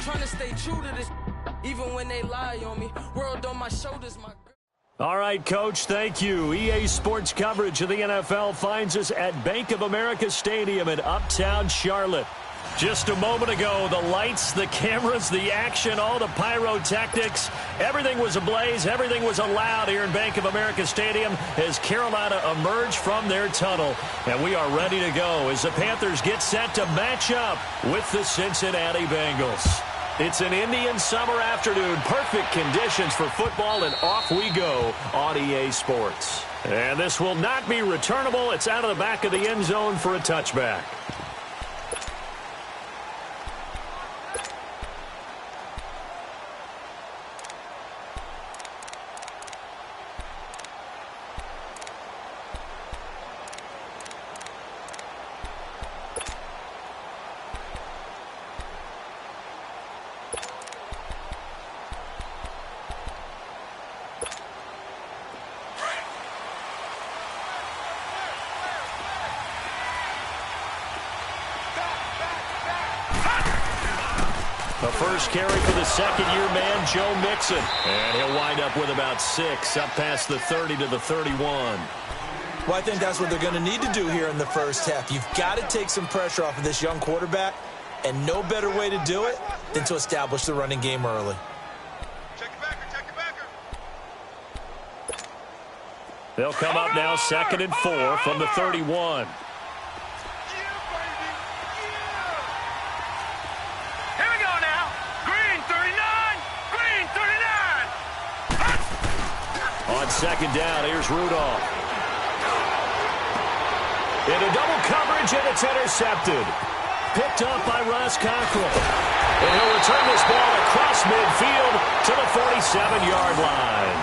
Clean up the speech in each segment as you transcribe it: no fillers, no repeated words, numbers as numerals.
trying to stay true to this, even when they lie on me. World on my shoulders, my... All right, Coach, thank you. EA Sports coverage of the NFL finds us at Bank of America Stadium in Uptown Charlotte. Just a moment ago, the lights, the cameras, the action, all the pyrotechnics, everything was ablaze, everything was allowed here in Bank of America Stadium as Carolina emerged from their tunnel. And we are ready to go as the Panthers get set to match up with the Cincinnati Bengals. It's an Indian summer afternoon, perfect conditions for football, and off we go on EA Sports. And this will not be returnable. It's out of the back of the end zone for a touchback. The first carry for the second-year man, Joe Mixon. And he'll wind up with about 6, up past the 30 to the 31. Well, I think that's what they're going to need to do here in the first half. You've got to take some pressure off of this young quarterback, and no better way to do it than to establish the running game early. Check your backer, check your backer. They'll come up now, 2nd and 4 from the 31. On second down, here's Rudolph. Into double coverage, and it's intercepted. Picked up by Ross Cockrell. And he'll return this ball across midfield to the 47-yard line.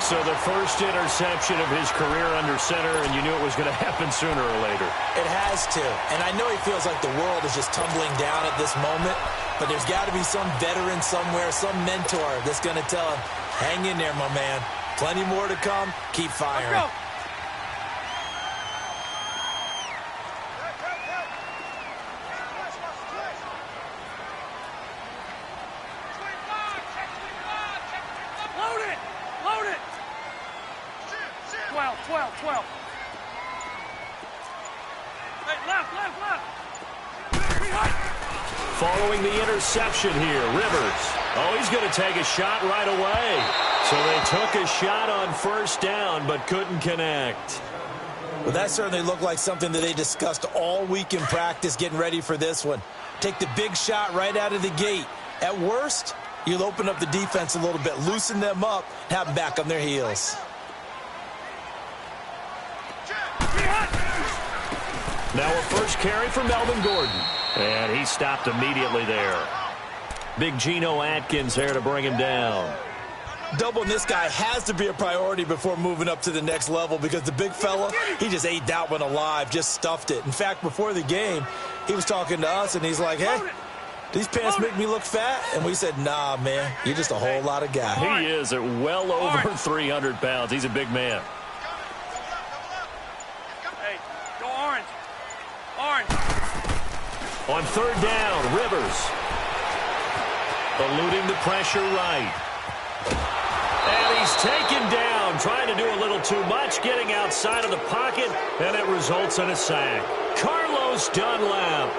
So the first interception of his career under center, and you knew it was going to happen sooner or later. It has to. And I know he feels like the world is just tumbling down at this moment, but there's got to be some veteran somewhere, some mentor that's going to tell him, hang in there, my man. Plenty more to come. Keep firing. Let's go. Load it! Load it! 12. Hey, left! Following the interception here, Rivers. Oh, he's going to take a shot right away. So they took a shot on first down, but couldn't connect. Well, that certainly looked like something that they discussed all week in practice getting ready for this one. Take the big shot right out of the gate. At worst, you'll open up the defense a little bit, loosen them up, have them back on their heels. Now a first carry for Melvin Gordon. And he stopped immediately there. Big Geno Atkins there to bring him down. Doubling this guy has to be a priority before moving up to the next level because the big fella, he just ate that one alive, just stuffed it. In fact, before the game, he was talking to us, and he's like, hey, these pants make me look fat? And we said, nah, man, you're just a whole lot of guy. He is at well over 300 pounds. He's a big man. Hey, go orange. On third down, Rivers. Eluding the pressure right. And he's taken down, trying to do a little too much, getting outside of the pocket, and it results in a sack. Carlos Dunlap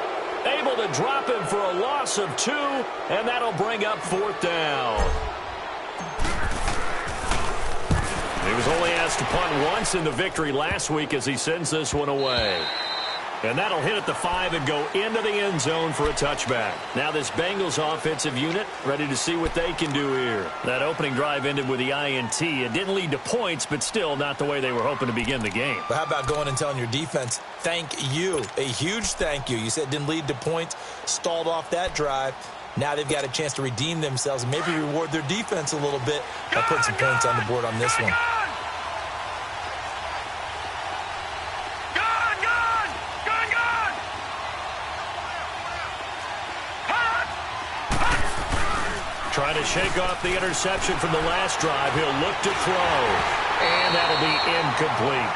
able to drop him for a loss of 2, and that'll bring up 4th down. He was only asked to punt once in the victory last week as he sends this one away. And that'll hit at the 5 and go into the end zone for a touchback. Now this Bengals offensive unit ready to see what they can do here. That opening drive ended with the INT. It didn't lead to points, but still not the way they were hoping to begin the game. But how about going and telling your defense, thank you, a huge thank you. You said it didn't lead to points, stalled off that drive. Now they've got a chance to redeem themselves and maybe reward their defense a little bit by putting some points on the board on this one. Trying to shake off the interception from the last drive. He'll look to throw. And that'll be incomplete.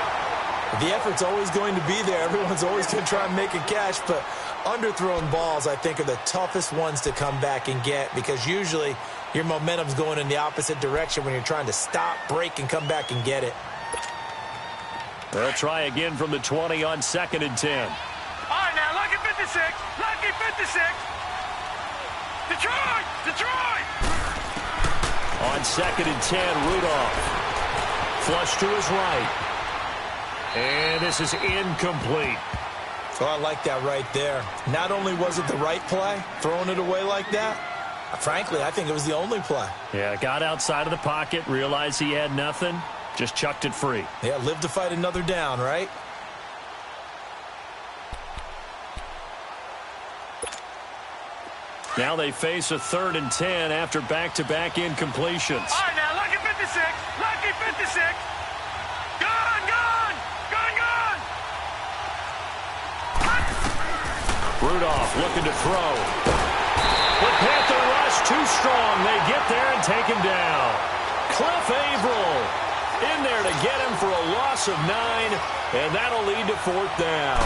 The effort's always going to be there. Everyone's always going to try and make a catch, but Underthrown balls, I think, are the toughest ones to come back and get because usually your momentum's going in the opposite direction when you're trying to stop, break, and come back and get it. They'll try again from the 20 on 2nd and 10. All right, now, lucky 56. Lucky 56. Detroit! Detroit! On 2nd and 10, Rudolph. Flush to his right. And this is incomplete. So I like that right there. Not only was it the right play, throwing it away like that, frankly, I think it was the only play. Yeah, got outside of the pocket, realized he had nothing, just chucked it free. Yeah, live to fight another down, right? Now they face a 3rd and 10 after back-to-back incompletions. All right, now, lucky 56. Lucky 56. Gone, gone, gone, gone. Rudolph looking to throw. The Panther rush too strong. They get there and take him down. Cliff Averill in there to get him for a loss of 9, and that'll lead to 4th down.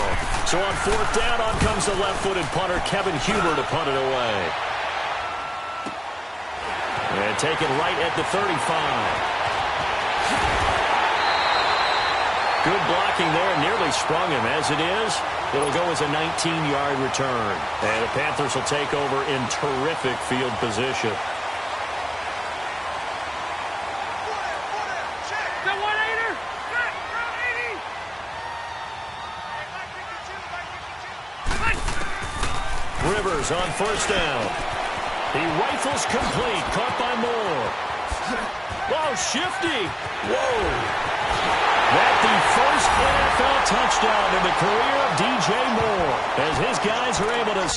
So on 4th down, on comes the left-footed punter, Kevin Huber, to punt it away. And taken right at the 35. Good blocking there, nearly sprung him. As it is, it'll go as a 19-yard return. And the Panthers will take over in terrific field position. The 1-8er. Check, 180. Rivers on 1st down. He rifles complete, caught by Moore. Whoa, shifty. Whoa. That's the first NFL touchdown in the career of DJ Moore, as his guys are able to...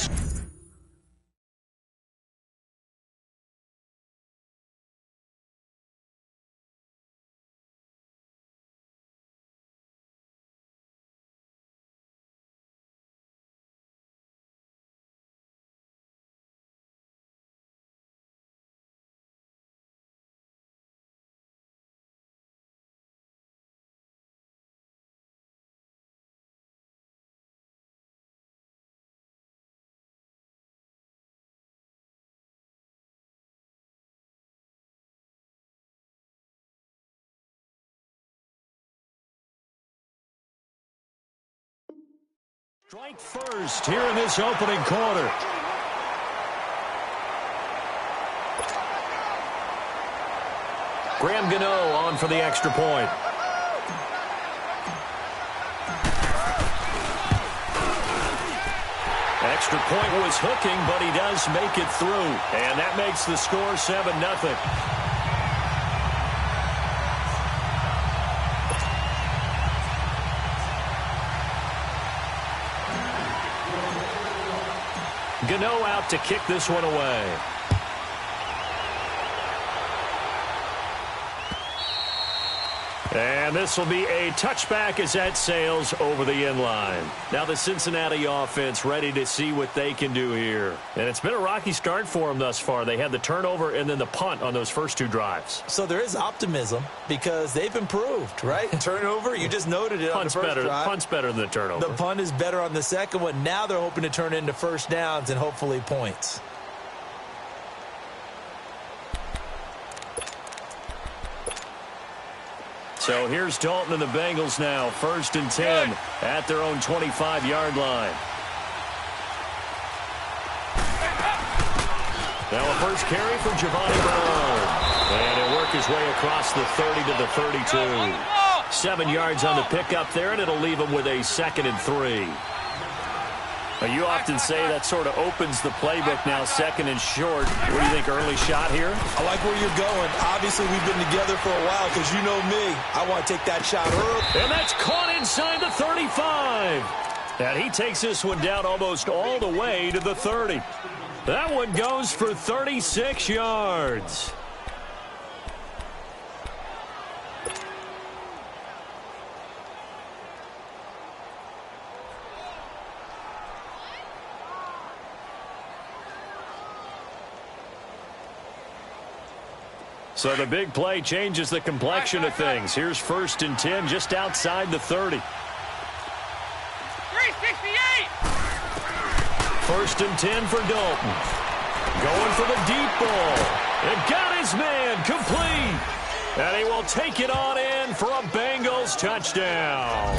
Strike first here in this opening quarter. Graham Gano on for the extra point. Extra point was hooking, but he does make it through. And that makes the score 7-0. Gano out to kick this one away. And this will be a touchback as that sails over the end line. Now the Cincinnati offense ready to see what they can do here. And it's been a rocky start for them thus far. They had the turnover and then the punt on those first 2 drives. So there is optimism because they've improved, right? Turnover, you just noted it on the first drive. Punt's better than the turnover. The punt is better on the second one. Now they're hoping to turn into first downs and hopefully points. So here's Dalton and the Bengals now. 1st and 10 at their own 25-yard line. Now a first carry for Giovanni Bernard. And he'll work his way across the 30 to the 32. 7 yards on the pickup there, and it'll leave him with a 2nd and 3. Now, you often say that sort of opens the playbook now, 2nd and short. What do you think, early shot here? I like where you're going. Obviously, we've been together for a while because you know me. I want to take that shot early. And that's caught inside the 35. And he takes this one down almost all the way to the 30. That one goes for 36 yards. So the big play changes the complexion of things. Here's 1st and 10 just outside the 30. 368. First and 10 for Dalton. Going for the deep ball. And got his man complete. And he will take it on in for a Bengals touchdown.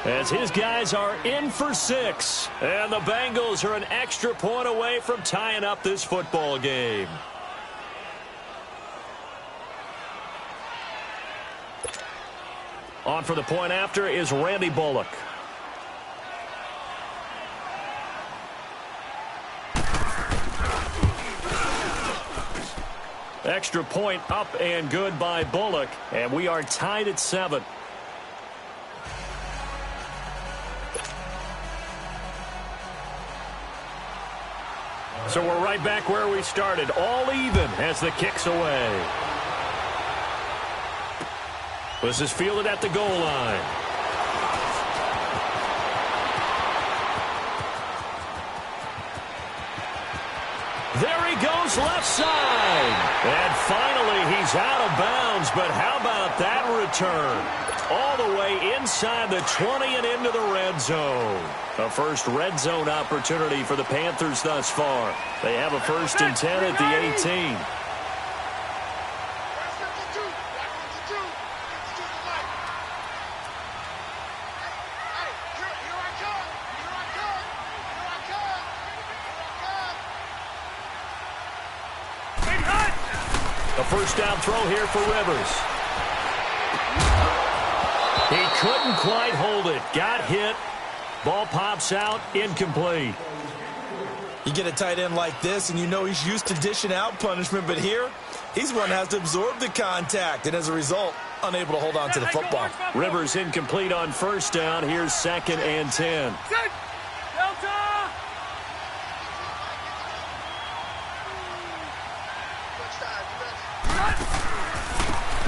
As his guys are in for 6. And the Bengals are an extra point away from tying up this football game. On for the point after is Randy Bullock. Extra point up and good by Bullock. And we are tied at 7. So we're right back where we started. All even as the kick's away. This is fielded at the goal line. There he goes left side. And finally he's out of bounds. But how about that return? All the way inside the 20 and into the red zone. A first red zone opportunity for the Panthers thus far. They have a first and 10 at the 18. A first down throw here for Rivers. He couldn't quite hold it. Got hit. Ball pops out. Incomplete. You get a tight end like this, and you know he's used to dishing out punishment, but here, he's one that has to absorb the contact, and as a result, unable to hold on to the football. Rivers incomplete on first down. Here's 2nd and 10.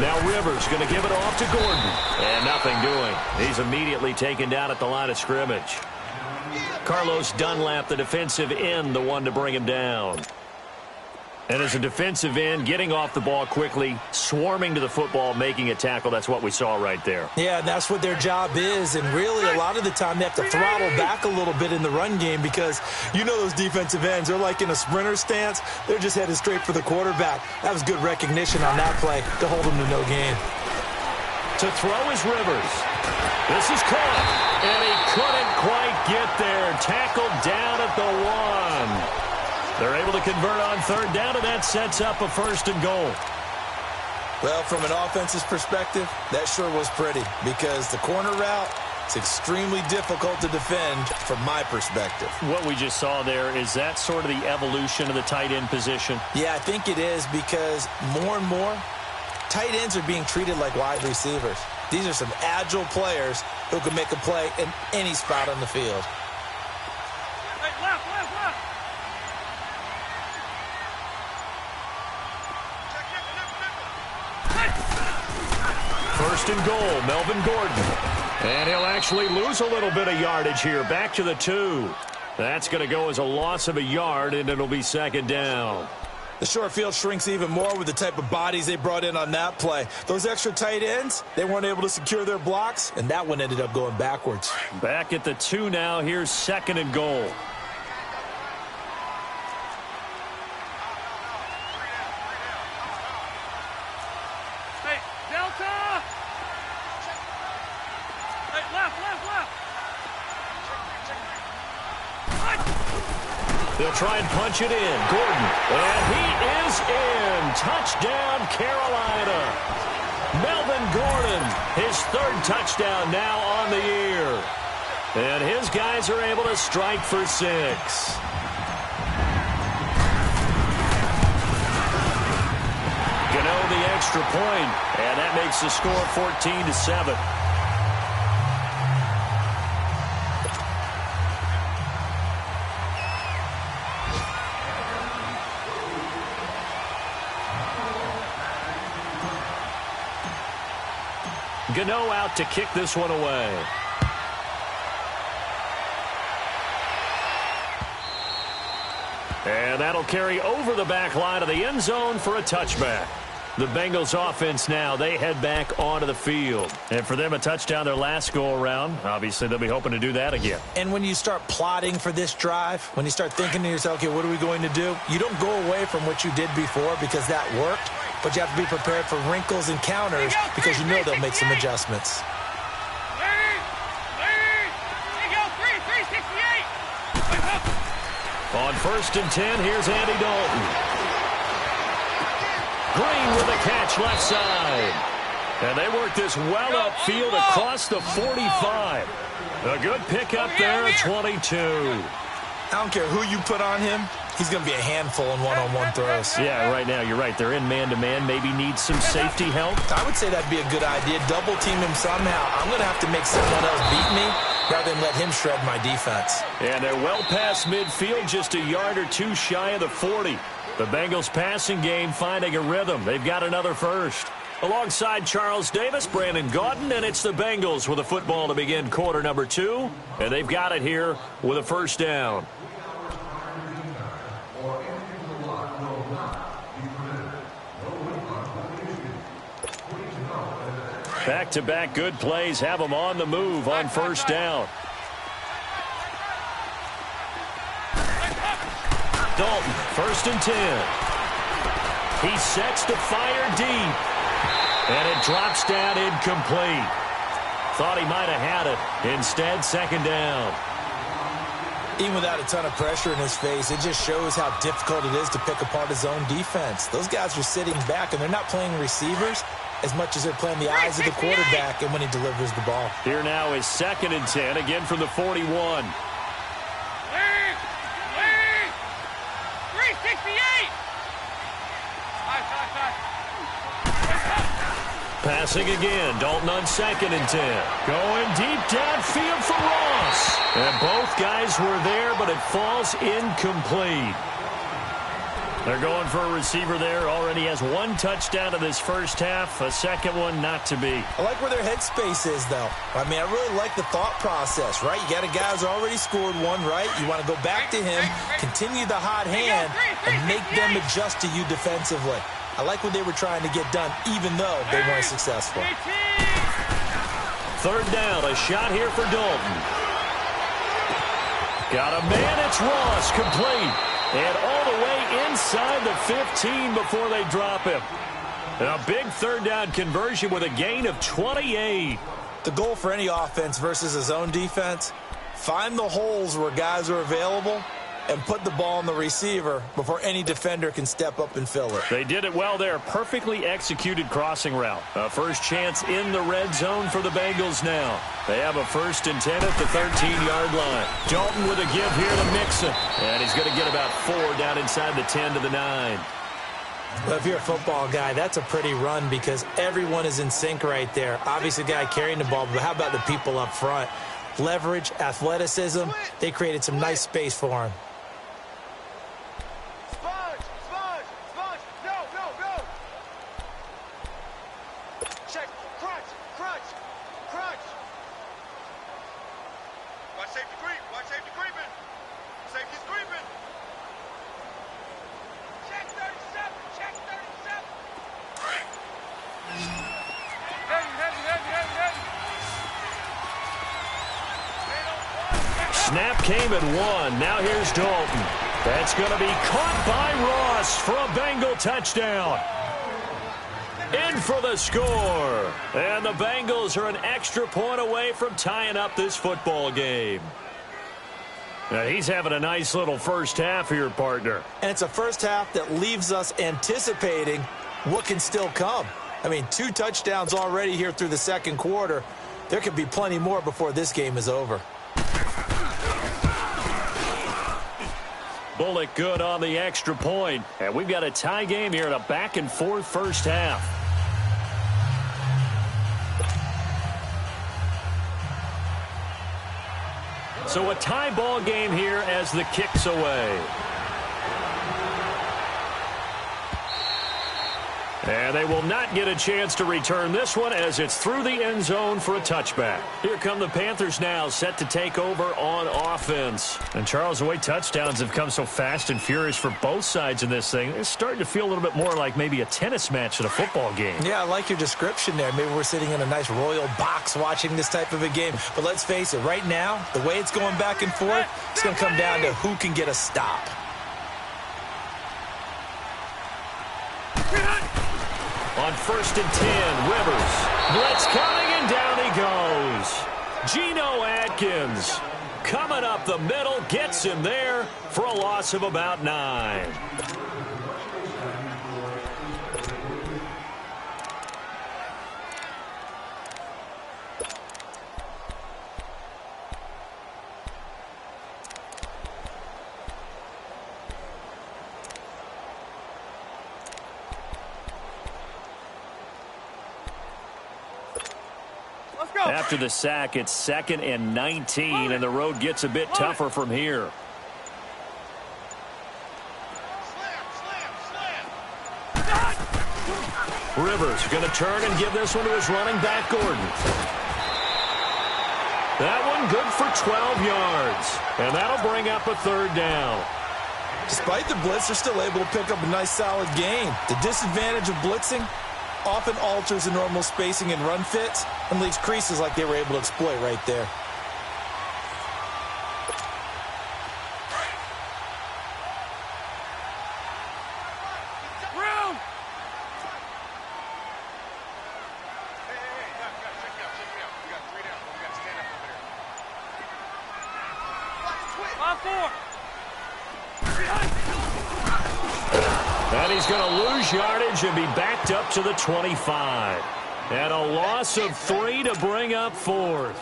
Now Rivers going to give it off to Gordon. And nothing doing. He's immediately taken down at the line of scrimmage. Carlos Dunlap, the defensive end, the one to bring him down. And as a defensive end, getting off the ball quickly, swarming to the football, making a tackle, that's what we saw right there. Yeah, and that's what their job is. And really, a lot of the time, they have to throttle back a little bit in the run game because you know those defensive ends, they're like in a sprinter stance. They're just headed straight for the quarterback. That was good recognition on that play to hold them to no gain. To throw is Rivers. This is caught, and he couldn't quite get there. Tackled down at the 1. They're able to convert on third down, and that sets up a first and goal. Well, from an offense's perspective, that sure was pretty because the corner route is extremely difficult to defend from my perspective. What we just saw there, is that sort of the evolution of the tight end position? Yeah, I think it is because more and more, tight ends are being treated like wide receivers. These are some agile players who can make a play in any spot on the field. First and goal, Melvin Gordon. And he'll actually lose a little bit of yardage here. Back to the 2. That's going to go as a loss of a yard, and it'll be 2nd down. The short field shrinks even more with the type of bodies they brought in on that play. Those extra tight ends, they weren't able to secure their blocks, and that one ended up going backwards. Back at the 2 now. Here's 2nd and goal. They'll try and punch it in. Gordon. And he is in. Touchdown, Carolina. Melvin Gordon, his 3rd touchdown now on the year. And his guys are able to strike for 6. Gano the extra point, and that makes the score 14-7. Gano out to kick this one away. And that'll carry over the back line of the end zone for a touchback. The Bengals offense now, they head back onto the field. And for them, a touchdown their last go-around. Obviously, they'll be hoping to do that again. And when you start plotting for this drive, when you start thinking to yourself, okay, what are we going to do? You don't go away from what you did before because that worked, but you have to be prepared for wrinkles and counters because you know they'll make some adjustments. On 1st and 10, here's Andy Dalton. Green with a catch left side. And they work this well upfield across the 45. A good pickup there at 22. I don't care who you put on him. He's going to be a handful in one-on-one throws. Yeah, right now, you're right. They're in man-to-man. Maybe need some safety help. I would say that'd be a good idea. Double team him somehow. I'm going to have to make someone else beat me rather than let him shred my defense. And they're well past midfield, just a yard or two shy of the 40. The Bengals passing game finding a rhythm. They've got another first. Alongside Charles Davis, Brandon Gaudin, and it's the Bengals with a football to begin quarter number 2. And they've got it here with a first down. Back-to-back good plays have them on the move on first down. Dalton, 1st and 10. He sets to fire deep. And it drops down incomplete. Thought he might have had it. Instead, 2nd down. Even without a ton of pressure in his face, it just shows how difficult it is to pick apart his own defense. Those guys are sitting back, and they're not playing receivers as much as they're playing the eyes of the quarterback and when he delivers the ball. Here now is 2nd and 10, again from the 41. 368! Passing again, Dalton on 2nd and 10. Going deep downfield for Ross. And both guys were there, but it falls incomplete. They're going for a receiver there. Already has 1 touchdown in this first half. A second one not to be. I like where their headspace is, though. I mean, I really like the thought process, right? You got a guy who's already scored one, right? You want to go back to him, continue the hot hand, and make them adjust to you defensively. I like what they were trying to get done, even though they weren't successful. 3rd down, a shot here for Dalton. Got a man, it's Ross, complete. And all the way inside the 15 before they drop him. A big 3rd down conversion with a gain of 28. The goal for any offense versus a zone defense, find the holes where guys are available and put the ball on the receiver before any defender can step up and fill it. They did it well there. Perfectly executed crossing route. A first chance in the red zone for the Bengals now. They have a 1st and 10 at the 13-yard line. Dalton with a give here to Mixon. And he's going to get about 4 down inside the 10 to the 9. Well, if you're a football guy, that's a pretty run because everyone is in sync right there. Obviously, the guy carrying the ball, but how about the people up front? Leverage, athleticism, they created some nice space for him. Snap came at 1. Now here's Dalton. That's going to be caught by Ross for a Bengal touchdown. In for the score. And the Bengals are an extra point away from tying up this football game. Now he's having a nice little first half here, partner. And it's a first half that leaves us anticipating what can still come. I mean, 2 touchdowns already here through the 2nd quarter. There could be plenty more before this game is over. Bullock good on the extra point. And we've got a tie game here in a back-and-forth first half. So a tie ball game here as the kick's away. And they will not get a chance to return this one as it's through the end zone for a touchback. Here come the Panthers now, set to take over on offense. And Charles, the way touchdowns have come so fast and furious for both sides in this thing, it's starting to feel a little bit more like maybe a tennis match at a football game. Yeah, I like your description there. Maybe we're sitting in a nice royal box watching this type of a game. But let's face it, right now, the way it's going back and forth, it's going to come down to who can get a stop. On 1st and 10, Rivers. Blitz coming, and down he goes. Geno Atkins coming up the middle, gets him there for a loss of about 9. After the sack, it's 2nd and 19, and the road gets a bit tougher from here. Rivers going to turn and give this one to his running back, Gordon. That one good for 12 yards, and that'll bring up a 3rd down. Despite the blitz, they're still able to pick up a nice, solid gain. The disadvantage of blitzing often alters the normal spacing and run fits and leaves creases like they were able to exploit right there. And he's going to lose yardage and be backed up to the 25. And a loss of 3 to bring up 4th.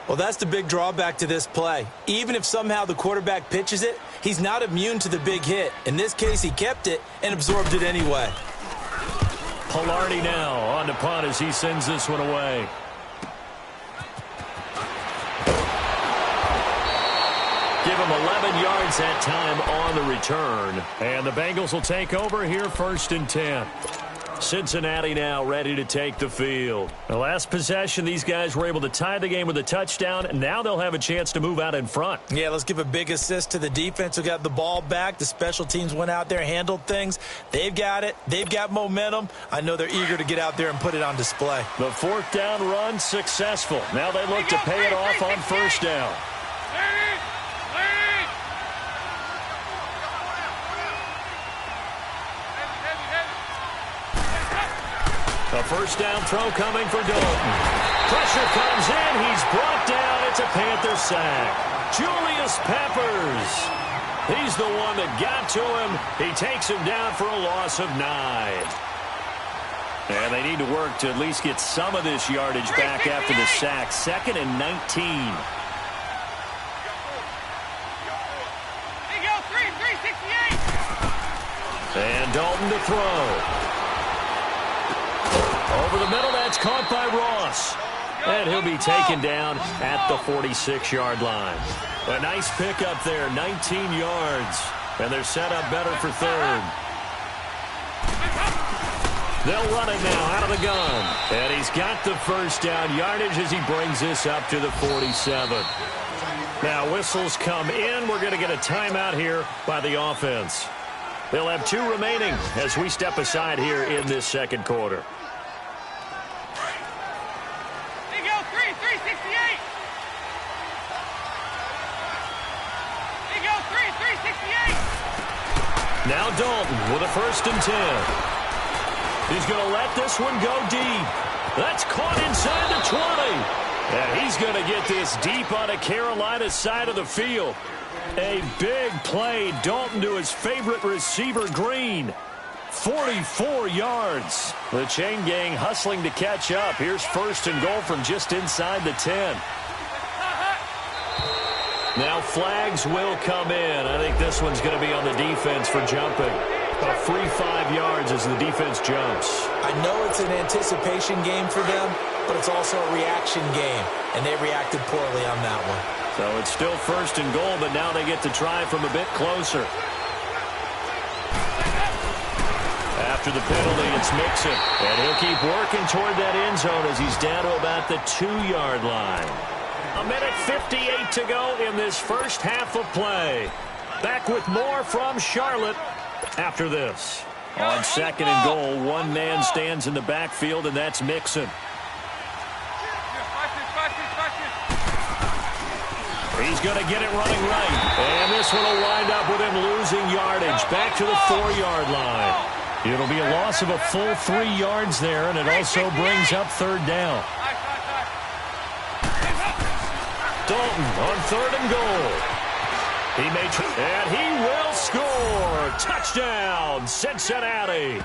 Well, that's the big drawback to this play. Even if somehow the quarterback pitches it, he's not immune to the big hit. In this case, he kept it and absorbed it anyway. Pilardi now on to punt as he sends this one away. Give him 11 yards that time on the return. And the Bengals will take over here 1st and 10. Cincinnati now ready to take the field. The last possession, these guys were able to tie the game with a touchdown, and now they'll have a chance to move out in front. Yeah, let's give a big assist to the defense who got the ball back. The special teams went out there, handled things. They've got it. They've got momentum. I know they're eager to get out there and put it on display. The 4th down run successful. Now they look to pay it off on 1st down. A 1st down throw coming for Dalton. Pressure comes in. He's brought down. It's a Panther sack. Julius Peppers. He's the one that got to him. He takes him down for a loss of 9. And they need to work to at least get some of this yardage back after the sack. 2nd and 19. And Dalton to throw. Over the middle, that's caught by Ross. And he'll be taken down at the 46-yard line. A nice pickup there, 19 yards. And they're set up better for 3rd. They'll run it now out of the gun. And he's got the 1st down yardage as he brings this up to the 47. Now whistles come in. We're going to get a timeout here by the offense. They'll have 2 remaining as we step aside here in this 2nd quarter. Now Dalton with a 1st and 10. He's going to let this one go deep. That's caught inside the 20. And he's going to get this deep on the Carolina side of the field. A big play. Dalton to his favorite receiver, Green. 44 yards. The chain gang hustling to catch up. Here's 1st and goal from just inside the 10. Now flags will come in. I think this one's going to be on the defense for jumping. A free 5 yards as the defense jumps. I know it's an anticipation game for them, but it's also a reaction game, and they reacted poorly on that one. So it's still 1st and goal, but now they get to try from a bit closer. After After the penalty, it's Mixon. And he'll keep working toward that end zone as he's down to about the 2-yard line. 1:58 to go in this first half of play. Back with more from Charlotte after this. On 2nd and goal, one man stands in the backfield, and that's Mixon. He's going to get it running right. And this one will wind up with him losing yardage back to the 4-yard line. It'll be a loss of a full 3 yards there, and it also brings up 3rd down. Dalton on 3rd and goal. And he will score. Touchdown, Cincinnati.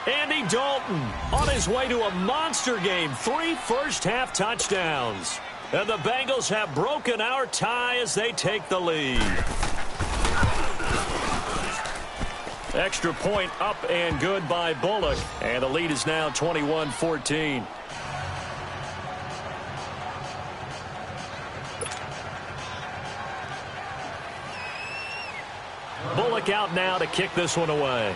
Andy Dalton on his way to a monster game. 3 first-half touchdowns. And the Bengals have broken our tie as they take the lead. Extra point up and good by Bullock. And the lead is now 21-14. Bullock out now to kick this one away.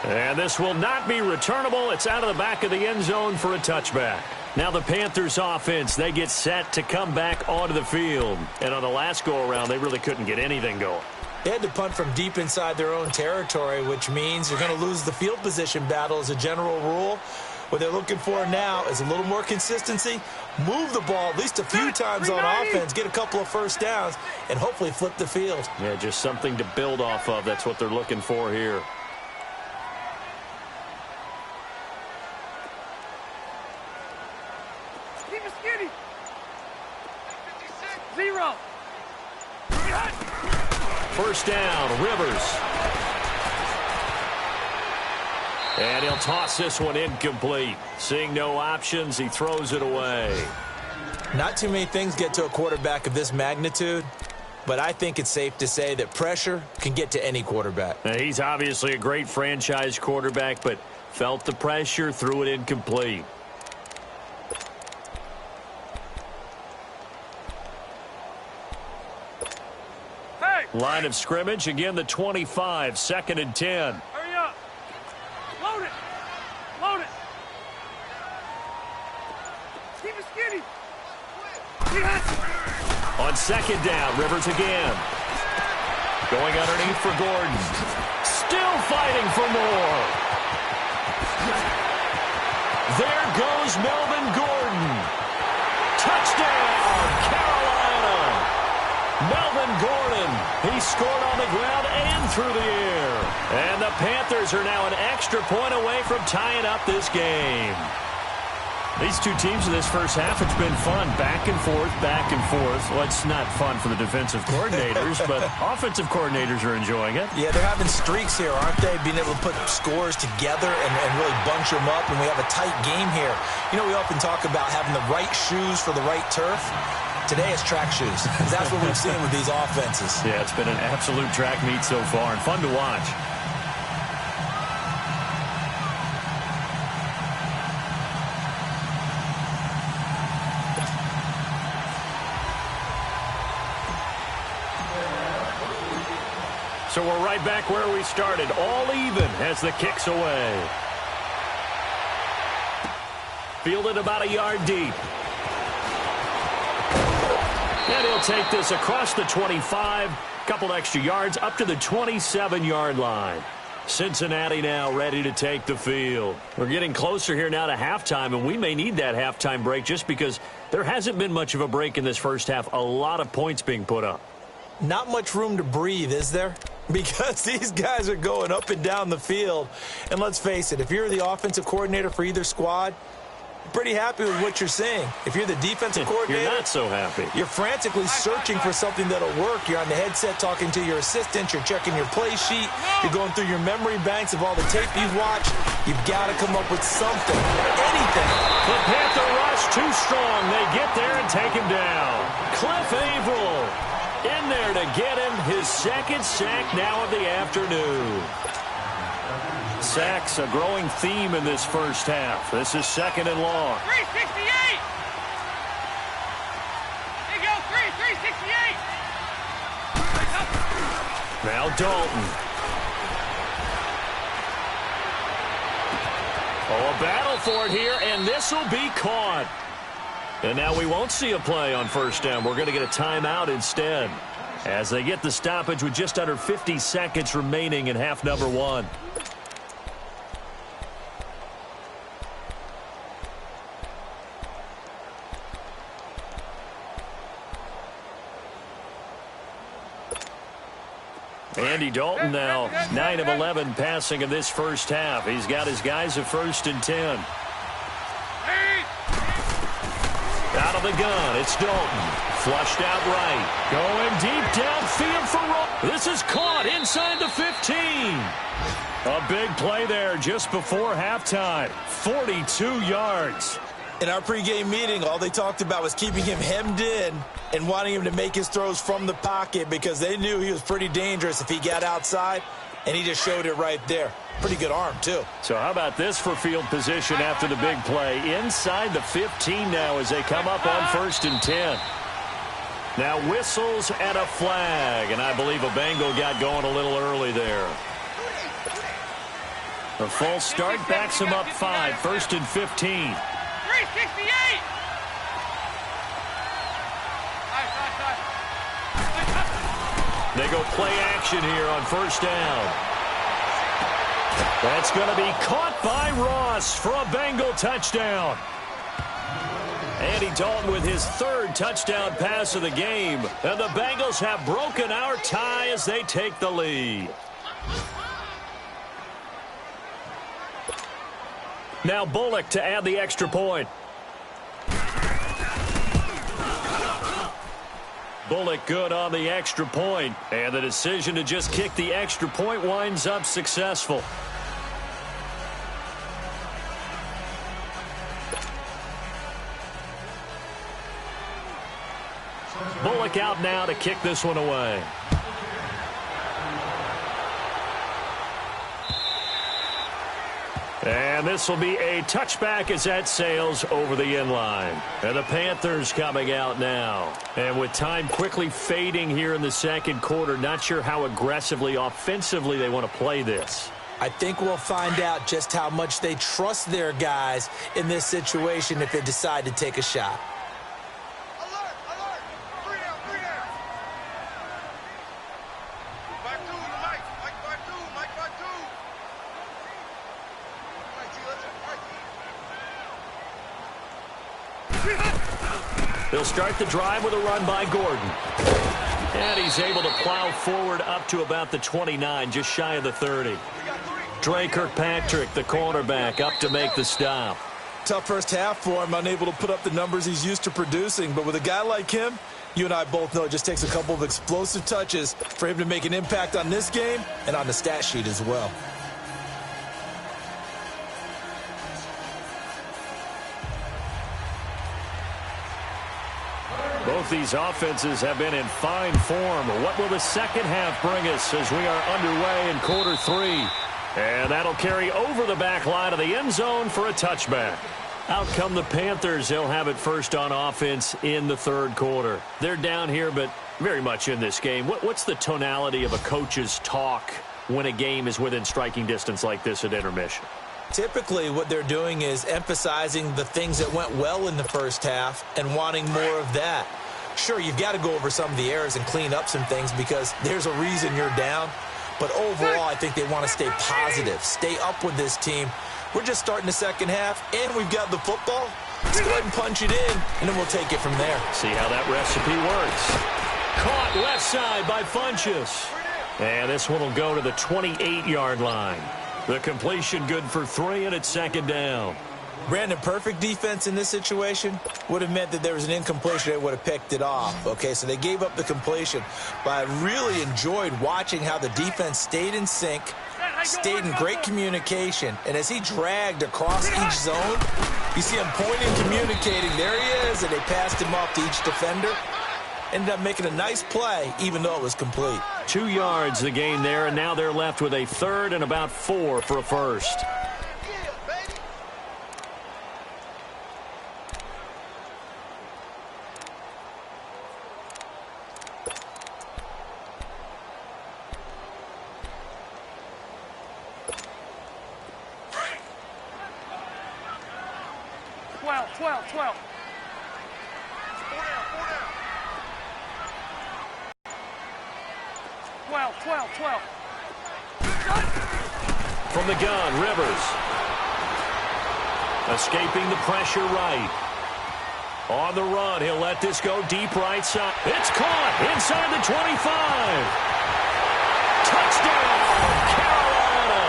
And this will not be returnable. It's out of the back of the end zone for a touchback. Now the Panthers offense, they get set to come back onto the field. And on the last go-around, they really couldn't get anything going. They had to punt from deep inside their own territory, which means you're going to lose the field position battle as a general rule. What they're looking for now is a little more consistency, move the ball at least a few times on offense, get a couple of first downs, and hopefully flip the field. Yeah, just something to build off of. That's what they're looking for here. First down, Rivers. And he'll toss this one incomplete. Seeing no options, he throws it away. Not too many things get to a quarterback of this magnitude, but I think it's safe to say that pressure can get to any quarterback. Now, he's obviously a great franchise quarterback, but felt the pressure, threw it incomplete. Line of scrimmage, again the 25, 2nd and 10. Hurry up. Load it. Load it. Keep it skinny. On 2nd down, Rivers again. Going underneath for Gordon. Still fighting for more. There goes Melvin Gordon. Touchdown, Carolina. Melvin Gordon. He scored on the ground and through the air. And the Panthers are now an extra point away from tying up this game. These two teams in this first half, it's been fun. Back and forth, back and forth. Well, it's not fun for the defensive coordinators, but offensive coordinators are enjoying it. Yeah, they're having streaks here, aren't they? Being able to put scores together and really bunch them up, and we have a tight game here. You know, we often talk about having the right shoes for the right turf. Today it's track shoes. That's what we've seen with these offenses. Yeah, it's been an absolute track meet so far and fun to watch. So we're right back where we started, all even as the kick's away. Fielded about a yard deep. And he'll take this across the 25, couple extra yards up to the 27-yard line. Cincinnati now ready to take the field. We're getting closer here now to halftime, and we may need that halftime break just because there hasn't been much of a break in this first half. A lot of points being put up. Not much room to breathe, is there? Because these guys are going up and down the field. And let's face it, if you're the offensive coordinator for either squad, pretty happy with what you're seeing. If you're the defensive coordinator, you're not so happy. You're frantically searching for something that'll work. You're on the headset talking to your assistant. You're checking your play sheet. You're going through your memory banks of all the tape you've watched. You've got to come up with something, anything. The Panther rush too strong. They get there and take him down. Cliff Averill in there to get him his second sack now of the afternoon. Sacks a growing theme in this first half. This is 2nd and long. 368. There you go, 368. Now Dalton. Oh, a battle for it here, and this will be caught. And now we won't see a play on first down. We're going to get a timeout instead, as they get the stoppage with just under 50 seconds remaining in half number one. Andy Dalton now 9 of 11 passing in this first half. He's got his guys at 1st and 10. Out of the gun, it's Dalton. Flushed out right. Going deep downfield for Roll. This is caught inside the 15. A big play there just before halftime. 42 yards. In our pregame meeting, all they talked about was keeping him hemmed in and wanting him to make his throws from the pocket because they knew he was pretty dangerous if he got outside, and he just showed it right there. Pretty good arm, too. So how about this for field position after the big play? Inside the 15 now as they come up on 1st and 10. Now whistles and a flag, and I believe a Bengal got going a little early there. A false start backs him up 5, 1st and 15. 368! They go play action here on first down. That's going to be caught by Ross for a Bengal touchdown. Andy Dalton with his 3rd touchdown pass of the game. And the Bengals have broken our tie as they take the lead. Now Bullock to add the extra point. Bullock good on the extra point, and the decision to just kick the extra point winds up successful. Bullock out now to kick this one away. And this will be a touchback as that sails over the inline. And the Panthers coming out now. And with time quickly fading here in the second quarter, not sure how aggressively, offensively they want to play this. I think we'll find out just how much they trust their guys in this situation if they decide to take a shot. Alert! Alert! 3 down! 3 down! Back 2 to Mike! Mike back 2! Mike back 2! They'll start the drive with a run by Gordon. And he's able to plow forward up to about the 29, just shy of the 30. Dre Kirkpatrick, the cornerback, up to make the stop. Tough first half for him, unable to put up the numbers he's used to producing. But with a guy like him, you and I both know it just takes a couple of explosive touches for him to make an impact on this game and on the stat sheet as well. Both these offenses have been in fine form. What will the second half bring us as we are underway in quarter 3? And that'll carry over the back line of the end zone for a touchback. Out come the Panthers. They'll have it first on offense in the third quarter. They're down here, but very much in this game. What's the tonality of a coach's talk when a game is within striking distance like this at intermission? Typically, what they're doing is emphasizing the things that went well in the first half and wanting more of that. Sure, you've got to go over some of the errors and clean up some things because there's a reason you're down. But overall, I think they want to stay positive, stay up with this team. We're just starting the second half, and we've got the football. Let's go ahead and punch it in, and then we'll take it from there. See how that recipe works. Caught left side by Funchess. And this one will go to the 28-yard line. The completion good for 3, and it's second down. Brandon, perfect defense in this situation would have meant that there was an incompletion that would have picked it off. Okay, so they gave up the completion. But I really enjoyed watching how the defense stayed in sync, stayed in great communication. And as he dragged across each zone, you see him pointing, communicating. There he is, and they passed him off to each defender. Ended up making a nice play, even though it was complete. 2 yards the gain there, and now they're left with a third and about 4 for a first. 12. 12. From the gun, Rivers. Escaping the pressure right. On the run, he'll let this go deep right side. It's caught inside the 25. Touchdown, Carolina.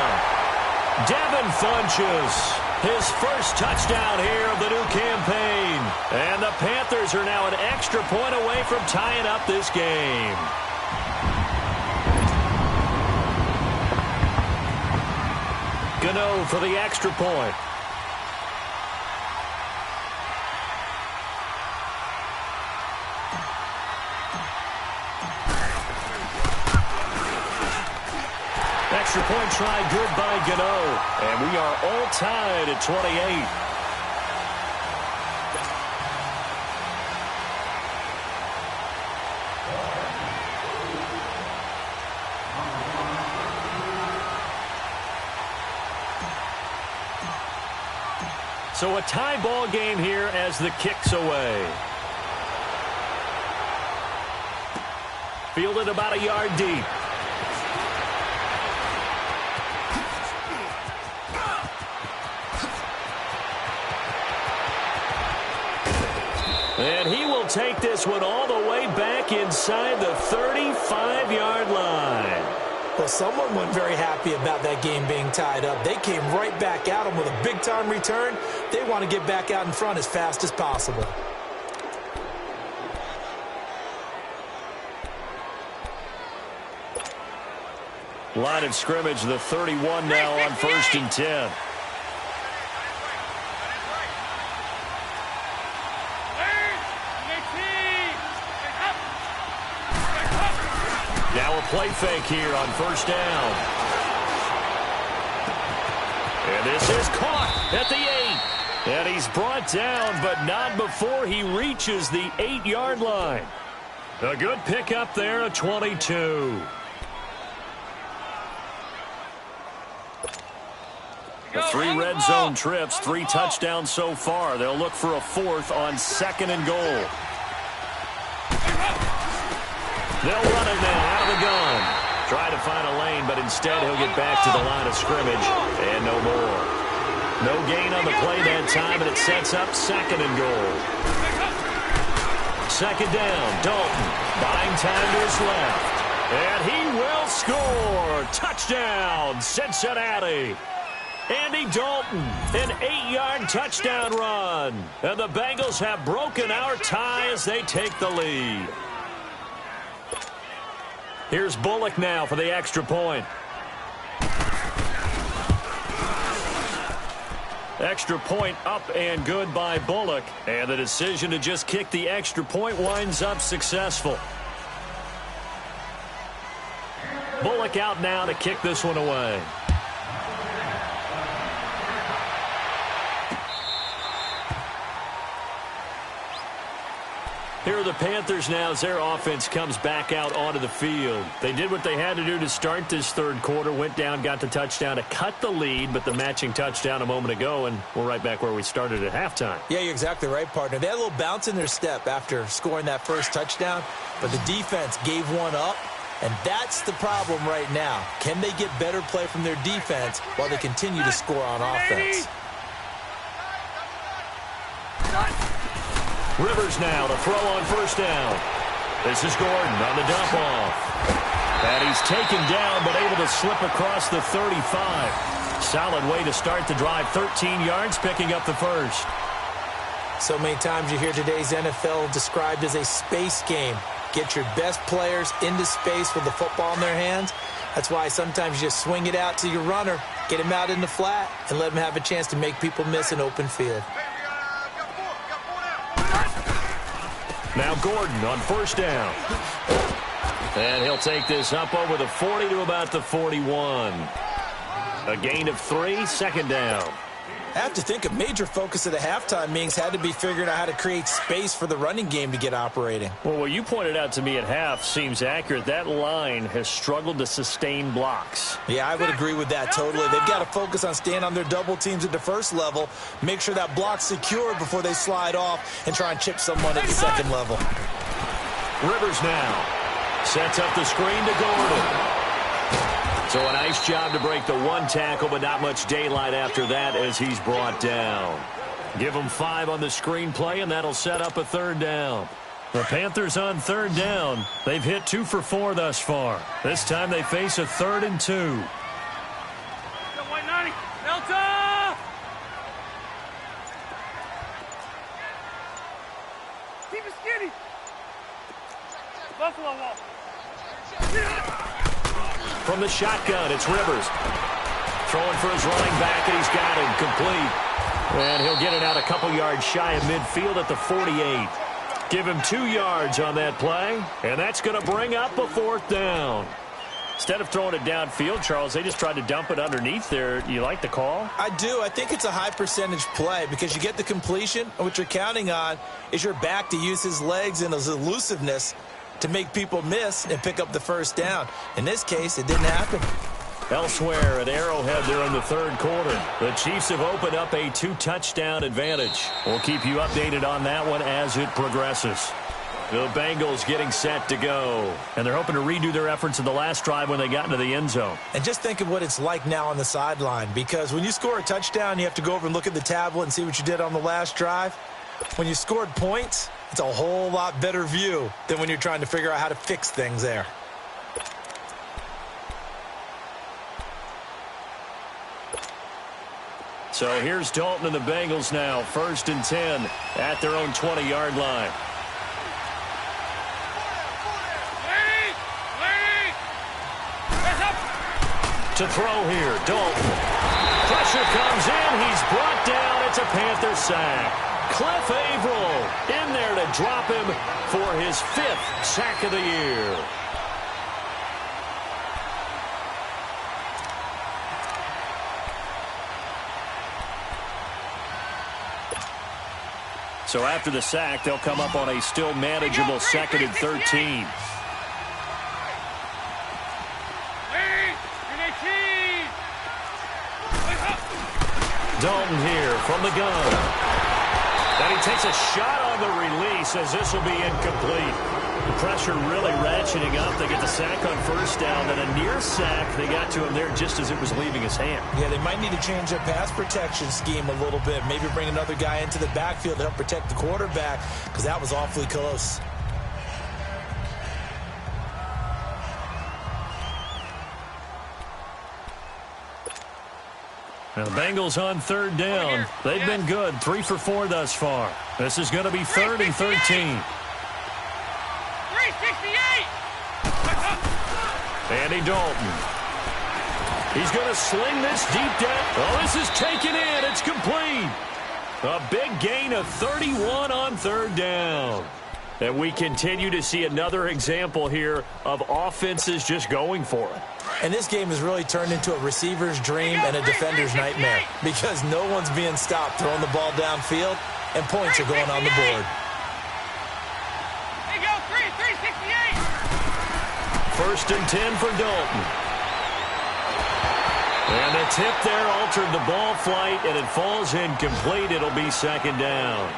Devin Funchess, his first touchdown here of the new campaign. And the Panthers are now an extra point away from tying up this game. Gano for the extra point. Extra point try good by Gano. And we are all tied at 28. So a tie ball game here as the kick's away. Fielded about a yard deep. And he will take this one all the way back inside the 35-yard line. Well, someone wasn't very happy about that game being tied up. They came right back at him with a big-time return. They want to get back out in front as fast as possible. Line of scrimmage, the 31 now on 1st and 10. Now a play fake here on 1st down. And this is caught at the 8. And he's brought down, but not before he reaches the 8-yard line. A good pickup there at 22. The 3 red zone trips, 3 touchdowns so far. They'll look for a 4th on 2nd and goal. They'll run it now out of the gun. Try to find a lane, but instead he'll get back to the line of scrimmage. And no more. No gain on the play that time, and it sets up 2nd and goal. 2nd down, Dalton. Buying time to his left. And he will score. Touchdown, Cincinnati. Andy Dalton, an 8-yard touchdown run. And the Bengals have broken our tie as they take the lead. Here's Bullock now for the extra point. Extra point up and good by Bullock. And the decision to just kick the extra point winds up successful. Bullock out now to kick this one away. Here are the Panthers now as their offense comes back out onto the field. They did what they had to do to start this 3rd quarter, went down, got the touchdown to cut the lead, but the matching touchdown a moment ago, and we're right back where we started at halftime. Yeah, you're exactly right, partner. They had a little bounce in their step after scoring that first touchdown, but the defense gave one up, and that's the problem right now. Can they get better play from their defense while they continue to score on offense? Rivers now to throw on 1st down. This is Gordon on the dump off. And he's taken down but able to slip across the 35. Solid way to start the drive. 13 yards, picking up the first. So many times you hear today's NFL described as a space game. Get your best players into space with the football in their hands. That's why sometimes you just swing it out to your runner, get him out in the flat, and let him have a chance to make people miss an open field. Now Gordon on 1st down. And he'll take this up over the 40 to about the 41. A gain of 3, 2nd down. I have to think a major focus of the halftime meetings had to be figuring out how to create space for the running game to get operating. Well, what you pointed out to me at half seems accurate. That line has struggled to sustain blocks. Yeah, I would agree with that totally. They've got to focus on staying on their double teams at the first level, make sure that block's secure before they slide off and try and chip someone at the second level. Rivers now sets up the screen to Gordon. So a nice job to break the one tackle, but not much daylight after that as he's brought down. Give them 5 on the screenplay, and that'll set up a third down. The Panthers on third down. They've hit 2 for 4 thus far. This time they face a 3rd and 2. White 90. Delta! Keep it skinny. Buffalo wall. From the shotgun, it's Rivers. Throwing for his running back, and he's got him complete. And he'll get it out a couple yards shy of midfield at the 48. Give him 2 yards on that play, and that's going to bring up a 4th down. Instead of throwing it downfield, Charles, they just tried to dump it underneath there. You like the call? I do. I think it's a high percentage play because you get the completion, and what you're counting on is your back to use his legs and his elusiveness to make people miss and pick up the first down. In this case, it didn't happen. Elsewhere at Arrowhead there in the 3rd quarter, the Chiefs have opened up a 2-touchdown advantage. We'll keep you updated on that one as it progresses. The Bengals getting set to go, and they're hoping to redo their efforts in the last drive when they got into the end zone. And just think of what it's like now on the sideline, because when you score a touchdown, you have to go over and look at the tablet and see what you did on the last drive. When you scored points, it's a whole lot better view than when you're trying to figure out how to fix things there. So here's Dalton and the Bengals now, 1st and 10 at their own 20-yard line. To throw here, Dalton. Pressure comes in. He's brought down. It's a Panther sack. Cliff Averill in there to drop him for his 5th sack of the year. So after the sack, they'll come up on a still manageable 2nd and 13. Dalton here from the gun. And he takes a shot on the release as this will be incomplete. The pressure really ratcheting up. They get the sack on 1st down, then a near sack. They got to him there just as it was leaving his hand. Yeah, they might need to change their pass protection scheme a little bit. Maybe bring another guy into the backfield to help protect the quarterback, because that was awfully close. Now the Bengals on 3rd down. They've been good, 3 for 4 thus far. This is going to be 3rd and 13. 368. Andy Dalton. He's going to sling this deep down. Oh, this is taken in. It's complete. A big gain of 31 on 3rd down. And we continue to see another example here of offenses just going for it. And this game has really turned into a receiver's dream and a defender's nightmare, because no one's being stopped throwing the ball downfield, and points are going on the board. There you go, 368. 1st and 10 for Dalton. And the tip there altered the ball flight, and it falls incomplete. It'll be 2nd down.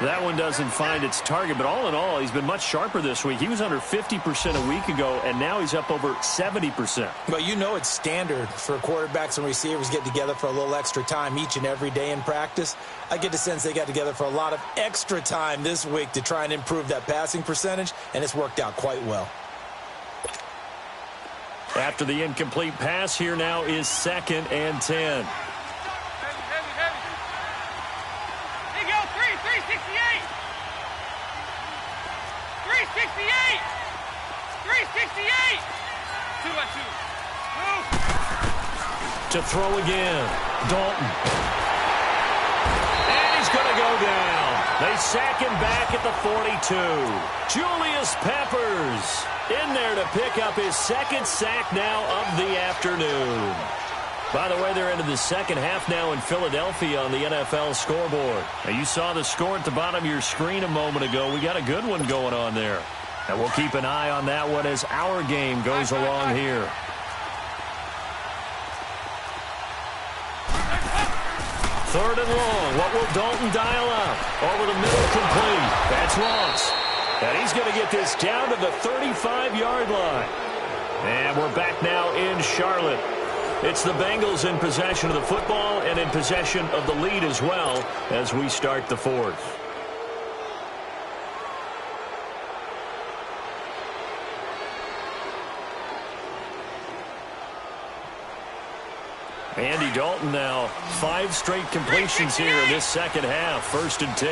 That one doesn't find its target, but all in all, he's been much sharper this week. He was under 50% a week ago, and now he's up over 70%. Well, you know it's standard for quarterbacks and receivers get together for a little extra time each and every day in practice. I get the sense they got together for a lot of extra time this week to try and improve that passing percentage, and it's worked out quite well. After the incomplete pass, here now is 2nd and 10. To throw again, Dalton. And he's going to go down. They sack him back at the 42. Julius Peppers in there to pick up his 2nd sack now of the afternoon. By the way, they're into the second half now in Philadelphia on the NFL scoreboard. Now, you saw the score at the bottom of your screen a moment ago. We got a good one going on there. And we'll keep an eye on that one as our game goes along here. Third and long. What will Dalton dial up? Over the middle, complete. That's Ross. And he's going to get this down to the 35-yard line. And we're back now in Charlotte. It's the Bengals in possession of the football and in possession of the lead as well as we start the fourth. Andy Dalton now 5 straight completions here in this second half. 1st and 10.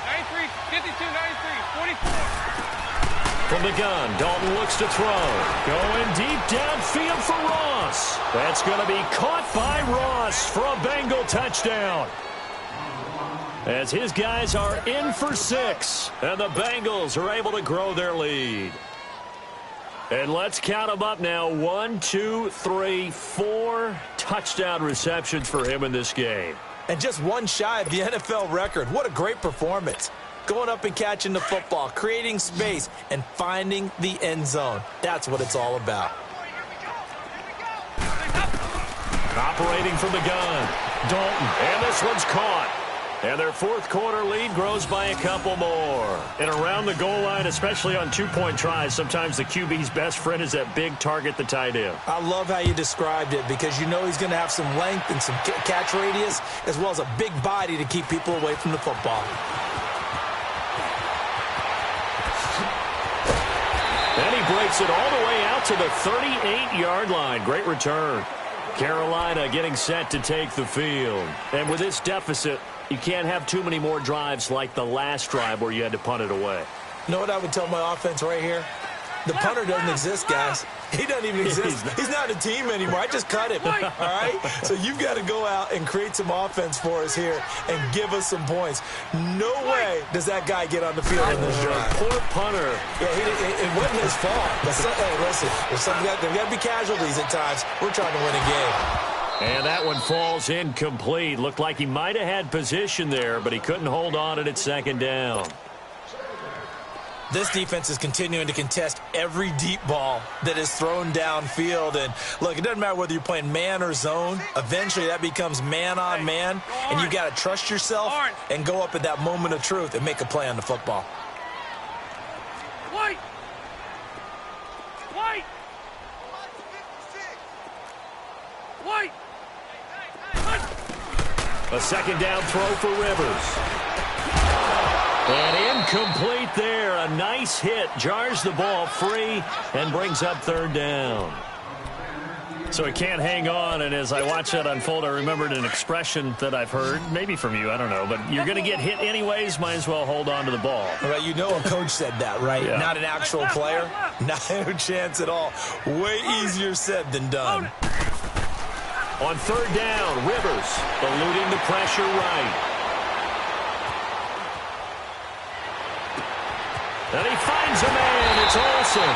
93, 52, 93, 44. From the gun, Dalton looks to throw. Going deep downfield for Ross. That's going to be caught by Ross for a Bengal touchdown. As his guys are in for 6. And the Bengals are able to grow their lead. And let's count them up now. 1, 2, 3, 4 touchdown receptions for him in this game. And just one shy of the NFL record. What a great performance. Going up and catching the football, creating space, and finding the end zone. That's what it's all about. Operating from the gun, Dalton. And this one's caught. And their fourth quarter lead grows by a couple more. And around the goal line, especially on two-point tries, sometimes the QB's best friend is that big target, the tight end. I love how you described it because you know he's going to have some length and some catch radius as well as a big body to keep people away from the football. And he breaks it all the way out to the 38-yard line. Great return. Carolina getting set to take the field. And with this deficit, you can't have too many more drives like the last drive where you had to punt it away. You know what I would tell my offense right here? The punter doesn't exist, guys. He doesn't even exist. He's not a team anymore. I just cut him, all right? So you've got to go out and create some offense for us here and give us some points. No way does that guy get on the field in this drive. Poor punter. Yeah, it wasn't his fault. But hey, listen, there's got to be casualties at times. We're trying to win a game. And that one falls incomplete. Looked like he might have had position there, but he couldn't hold on at its second down. This defense is continuing to contest every deep ball that is thrown downfield. And, look, it doesn't matter whether you're playing man or zone. Eventually, that becomes man-on-man, and you've got to trust yourself and go up at that moment of truth and make a play on the football. White! White! White! A second down throw for Rivers. And incomplete there. A nice hit. Jars the ball free and brings up third down. So he can't hang on. And as I watch that unfold, I remembered an expression that I've heard, maybe from you, I don't know. But you're going to get hit anyways, might as well hold on to the ball. Right, you know a coach said that, right? Yeah. Not an actual player. Not a chance at all. Way easier said than done. On third down, Rivers eluding the pressure right. And he finds a man. It's Olsen.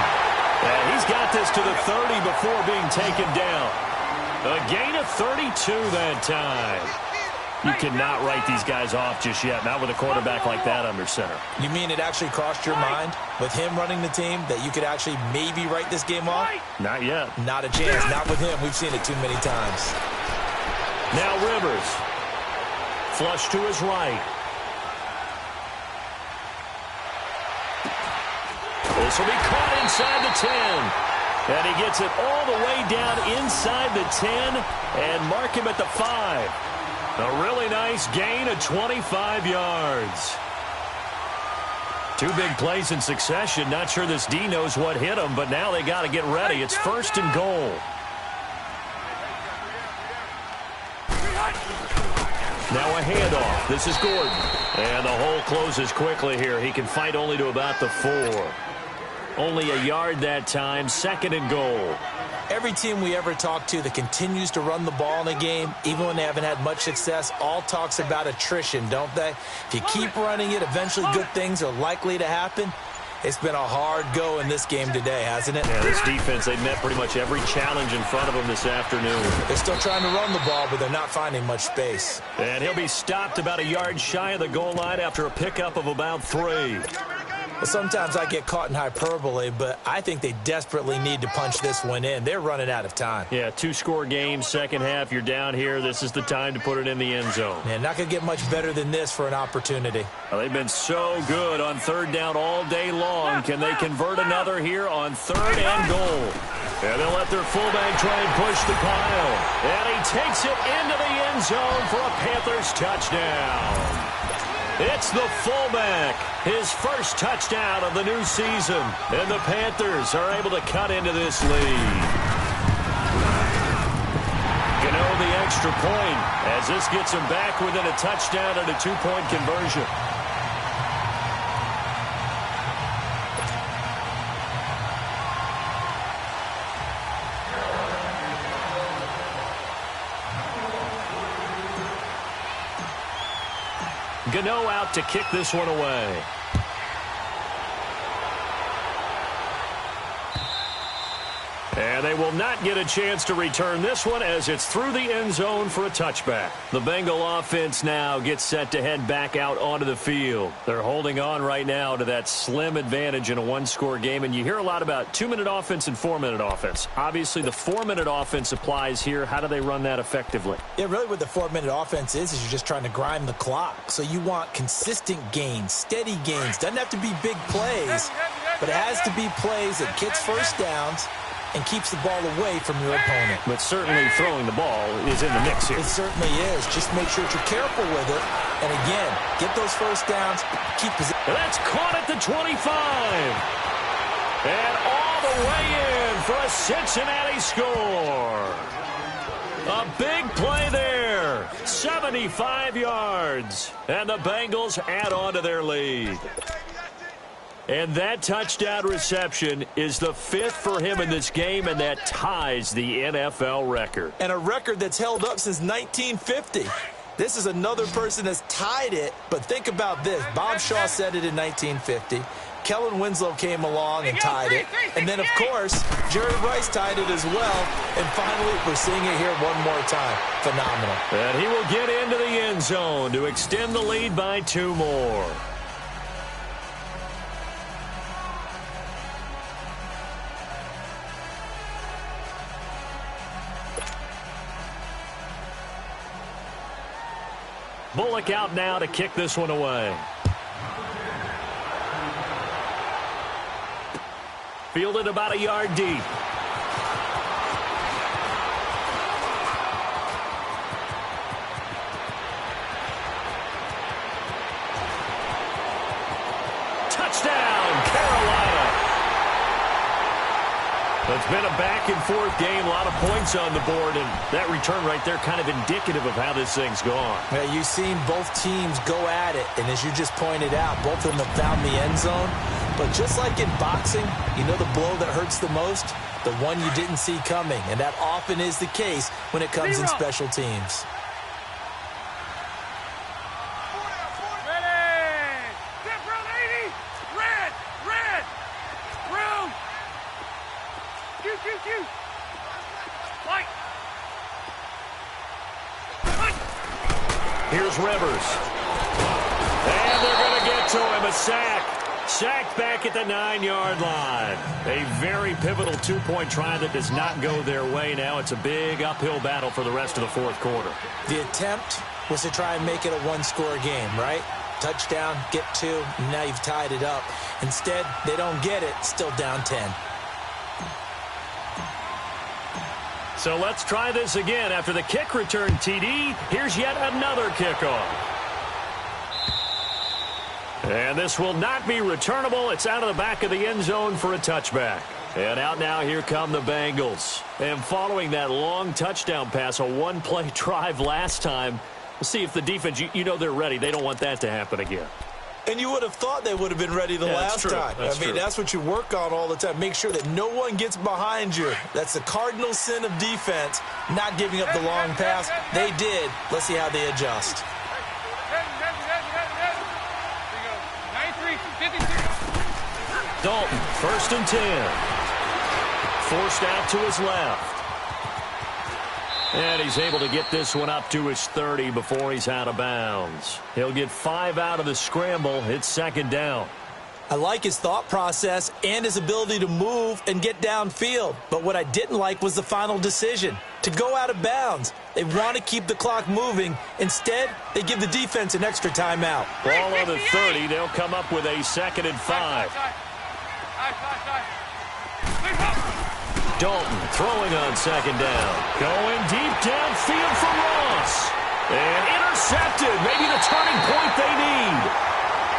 And he's got this to the 30 before being taken down. A gain of 32 that time. You cannot write these guys off just yet, not with a quarterback like that under center. You mean it actually crossed your mind with him running the team that you could actually maybe write this game off? Not yet. Not a chance. Not with him. We've seen it too many times. Now Rivers. Flush to his right. This will be caught inside the 10. And he gets it all the way down inside the 10 and mark him at the 5. A really nice gain of 25 yards. Two big plays in succession. Not sure this D knows what hit him, but now they got to get ready. It's first and goal. Now a handoff. This is Gordon. And the hole closes quickly here. He can fight only to about the 4. Only a yard that time. Second and goal. Every team we ever talk to that continues to run the ball in a game, even when they haven't had much success, all talks about attrition, don't they? If you keep running it, eventually good things are likely to happen. It's been a hard go in this game today, hasn't it? Yeah, this defense, they've met pretty much every challenge in front of them this afternoon. They're still trying to run the ball, but they're not finding much space. And he'll be stopped about a yard shy of the goal line after a pickup of about 3. Well, sometimes I get caught in hyperbole, but I think they desperately need to punch this one in. They're running out of time. Yeah, 2-score game, second half. You're down here. This is the time to put it in the end zone. Man, not going to get much better than this for an opportunity. Well, they've been so good on third down all day long. Can they convert another here on third and goal? And they'll let their fullback try and push the pile. And he takes it into the end zone for a Panthers touchdown. It's the fullback, his first touchdown of the new season. And the Panthers are able to cut into this lead. Gano the extra point as this gets him back within a touchdown and a 2-point conversion. Gano out to kick this one away. And they will not get a chance to return this one as it's through the end zone for a touchback. The Bengal offense now gets set to head back out onto the field. They're holding on right now to that slim advantage in a 1-score game. And you hear a lot about 2-minute offense and 4-minute offense. Obviously, the 4-minute offense applies here. How do they run that effectively? Yeah, really what the 4-minute offense is you're just trying to grind the clock. So you want consistent gains, steady gains. Doesn't have to be big plays, but it has to be plays that gets first downs and keeps the ball away from your opponent. But certainly throwing the ball is in the mix here. It certainly is. Just make sure that you're careful with it. And again, get those first downs, keep position. That's caught at the 25. And all the way in for a Cincinnati score. A big play there. 75 yards. And the Bengals add on to their lead. And that touchdown reception is the 5th for him in this game, and that ties the NFL record. And a record that's held up since 1950. This is another person that's tied it, but think about this. Bob Shaw said it in 1950. Kellen Winslow came along and tied it. And then, of course, Jerry Rice tied it as well. And finally, we're seeing it here one more time. Phenomenal. And he will get into the end zone to extend the lead by 2 more. Bullock out now to kick this one away. Fielded about a yard deep. Touchdown, Carolina. It's been a back-and-forth game, a lot of points on the board, and that return right there kind of indicative of how this thing's gone. Yeah, you've seen both teams go at it, and as you just pointed out, both of them have found the end zone. But just like in boxing, you know the blow that hurts the most? The one you didn't see coming, and that often is the case when it comes in special teams. Here's Rivers. And they're going to get to him. A sack. Sacked back at the 9-yard line. A very pivotal 2-point try that does not go their way. Now it's a big uphill battle for the rest of the 4th quarter. The attempt was to try and make it a 1-score game, right? Touchdown, get 2, and now you've tied it up. Instead, they don't get it, still down 10. So let's try this again. After the kick return TD, here's yet another kickoff. And this will not be returnable. It's out of the back of the end zone for a touchback. And out now, here come the Bengals. And following that long touchdown pass, a 1-play drive last time, we'll see if the defense, you know they're ready. They don't want that to happen again. And you would have thought they would have been ready the last time. I mean, that's what you work on all the time. Make sure that no one gets behind you. That's the cardinal sin of defense, not giving up the long pass. They did. Let's see how they adjust. Dalton, 1st and 10. Forced out to his left. And he's able to get this one up to his 30 before he's out of bounds. He'll get 5 out of the scramble. It's 2nd down. I like his thought process and his ability to move and get downfield. But what I didn't like was the final decision, to go out of bounds. They want to keep the clock moving. Instead, they give the defense an extra timeout. Ball on the 30. They'll come up with a 2nd and 5. Dalton throwing on 2nd down. Going deep downfield for Ross. And intercepted. Maybe the turning point they need.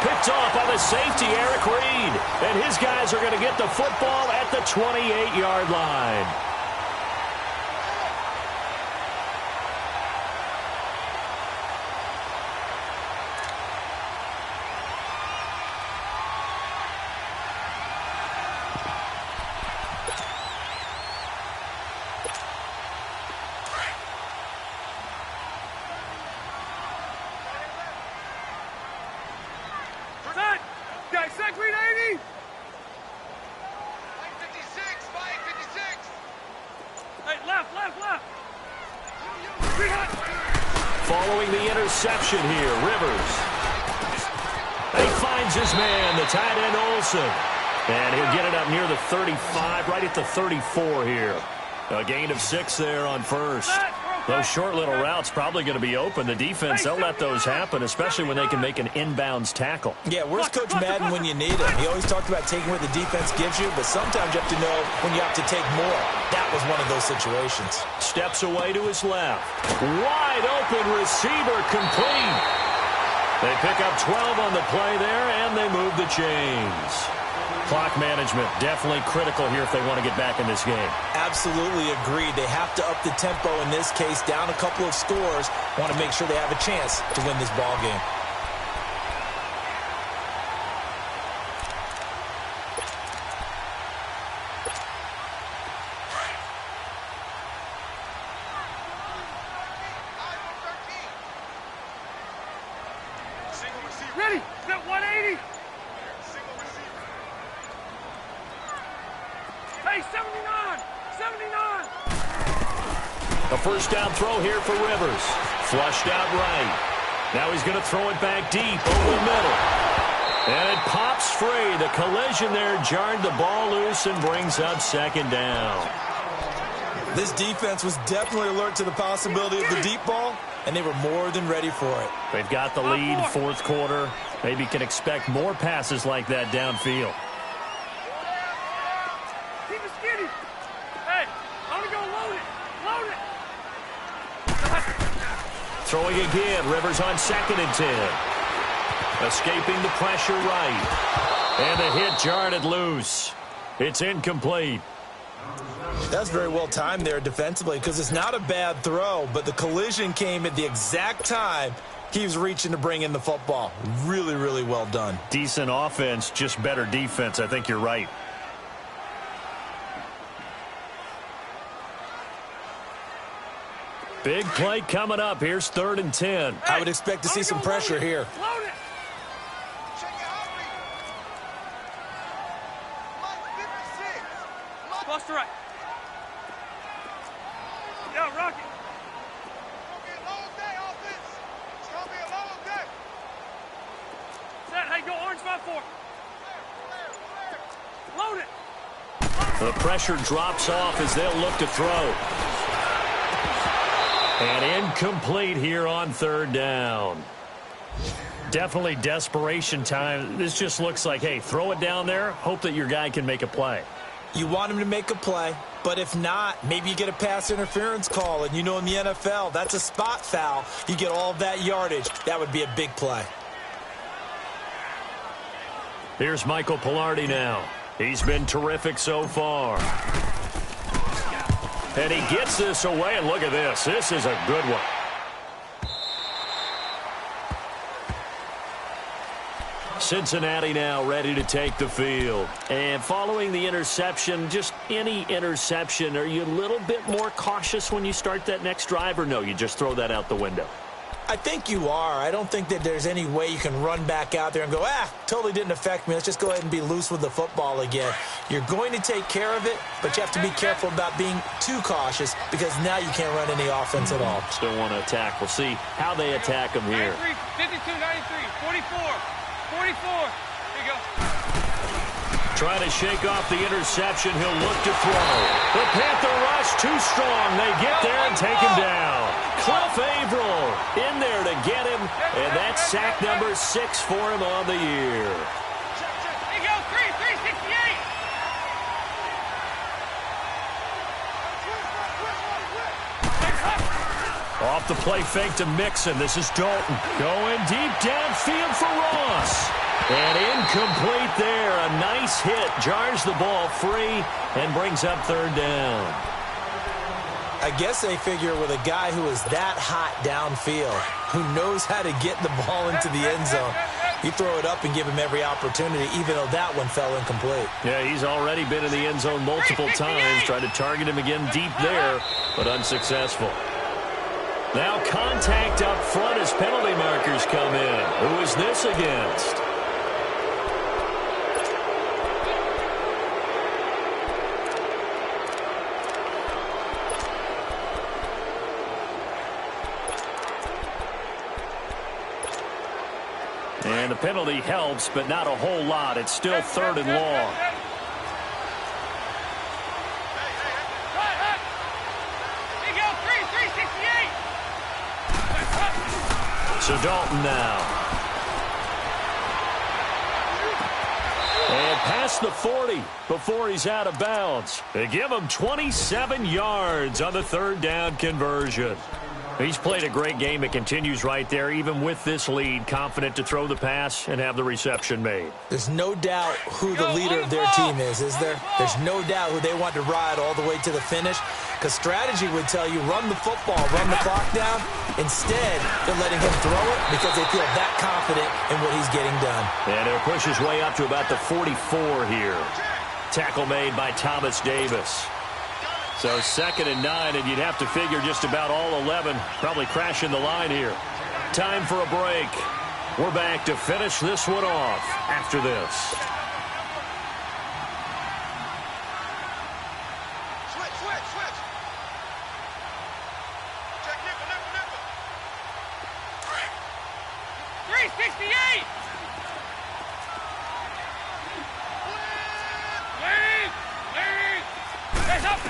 Picked off by the safety, Eric Reed. And his guys are going to get the football at the 28-yard line. Following the interception here, Rivers. He finds his man, the tight end Olsen. And he'll get it up near the 35, right at the 34 here. A gain of 6 there on 1st. Those short little routes probably going to be open. The defense, they'll let those happen, especially when they can make an inbounds tackle. Yeah, where's Coach Madden when you need him? He always talked about taking what the defense gives you, but sometimes you have to know when you have to take more. That was one of those situations. Steps away to his left. Wide open receiver complete. They pick up 12 on the play there, and they move the chains. Clock management, definitely critical here if they want to get back in this game. Absolutely agreed. They have to up the tempo in this case, down a couple of scores. Want to make sure they have a chance to win this ball game. Ready, set 180. Hey, 79! 79! A 1st down throw here for Rivers. Flushed out right. Now he's going to throw it back deep over the middle. And it pops free. The collision there jarred the ball loose and brings up 2nd down. This defense was definitely alert to the possibility of the deep ball, and they were more than ready for it. They've got the lead, 4th quarter. Maybe can expect more passes like that downfield. Keep it skinny. Hey, I'm going to go load it. Load it. Throwing again. Rivers on 2nd and 10. Escaping the pressure right. And the hit jarred it loose. It's incomplete. That's very well timed there defensively because it's not a bad throw, but the collision came at the exact time he was reaching to bring in the football. Really, really well done. Decent offense, just better defense. I think you're right. Big play coming up. Here's 3rd and 10. I would expect to see some pressure here. Load it. Buster right. Yeah, Rocket. It's gonna be a long day, offense. It's gonna be a long day. Set, hey, go orange 5-4. Load it. The pressure drops off as they'll look to throw. And incomplete here on 3rd down. Definitely desperation time. This just looks like, hey, throw it down there, hope that your guy can make a play. You want him to make a play, but if not, maybe you get a pass interference call, and you know in the NFL, that's a spot foul. You get all of that yardage. That would be a big play. Here's Michael Pilardi now. He's been terrific so far. And he gets this away, and look at this. This is a good one. Cincinnati now ready to take the field. And following the interception, just any interception, are you a little bit more cautious when you start that next drive, or no, you just throw that out the window? I think you are. I don't think that there's any way you can run back out there and go, totally didn't affect me. Let's just go ahead and be loose with the football again. You're going to take care of it, but you have to be careful about being too cautious because now you can't run any offense at all. Still want to attack. We'll see how they attack them here. 52, 93, 44, 44. Here you go. Trying to shake off the interception. He'll look to throw. The Panther rush too strong. They get there and take him down. Cliff Averill in there to get him, and that's sack number 6 for him on the year. Here you go, 368. Off the play fake to Mixon. This is Dalton going deep downfield for Ross. And incomplete there. A nice hit. Jars the ball free and brings up 3rd down. I guess they figure with a guy who is that hot downfield, who knows how to get the ball into the end zone, you throw it up and give him every opportunity, even though that one fell incomplete. Yeah, he's already been in the end zone multiple times. Tried to target him again deep there, but unsuccessful. Now contact up front as penalty markers come in. Who is this against? And the penalty helps, but not a whole lot. It's still 3rd and long. Here you go, 368. So Dalton now. And past the 40 before he's out of bounds. They give him 27 yards on the 3rd down conversion. He's played a great game. It continues right there, even with this lead, confident to throw the pass and have the reception made. There's no doubt who the leader of their team is there? There's no doubt who they want to ride all the way to the finish, because strategy would tell you run the football, run the clock down. Instead, they're letting him throw it because they feel that confident in what he's getting done. And he'll push his way up to about the 44 here. Tackle made by Thomas Davis. So 2nd and 9, and you'd have to figure just about all 11 probably crashing the line here. Time for a break. We're back to finish this one off after this. Switch. Check nickel. 368. Lead. Heads up.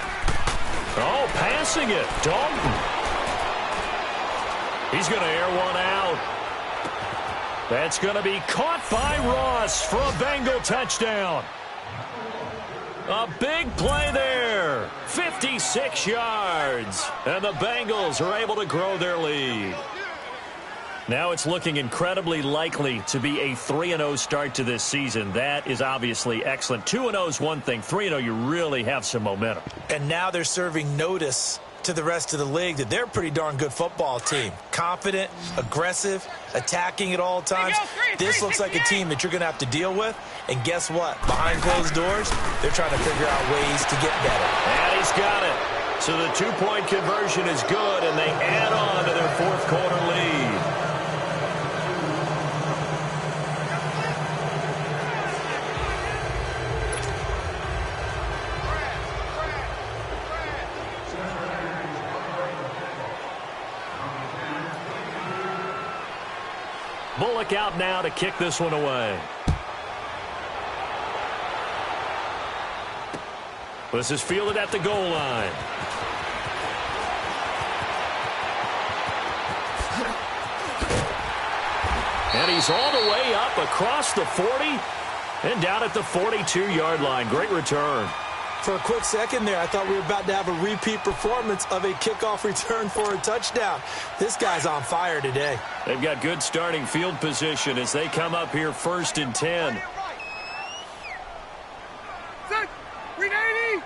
Oh, passing it. Dalton. He's going to air one out. That's going to be caught by Ross for a Bengal touchdown. A big play there. 56 yards. And the Bengals are able to grow their lead. Now it's looking incredibly likely to be a 3-0 start to this season. That is obviously excellent. 2-0 is one thing. 3-0, you really have some momentum. And now they're serving notice to the rest of the league that they're a pretty darn good football team. Confident, aggressive, attacking at all times. This looks like a team that you're going to have to deal with. And guess what? Behind closed doors, they're trying to figure out ways to get better. And he's got it. So the 2-point conversion is good, and they add on to their 4th quarter lead. Bullock out now to kick this one away. This is fielded at the goal line. And he's all the way up across the 40 and down at the 42-yard line. Great return. For a quick second there, I thought we were about to have a repeat performance of a kickoff return for a touchdown. This guy's on fire today. They've got good starting field position as they come up here 1st and 10. Set. 380.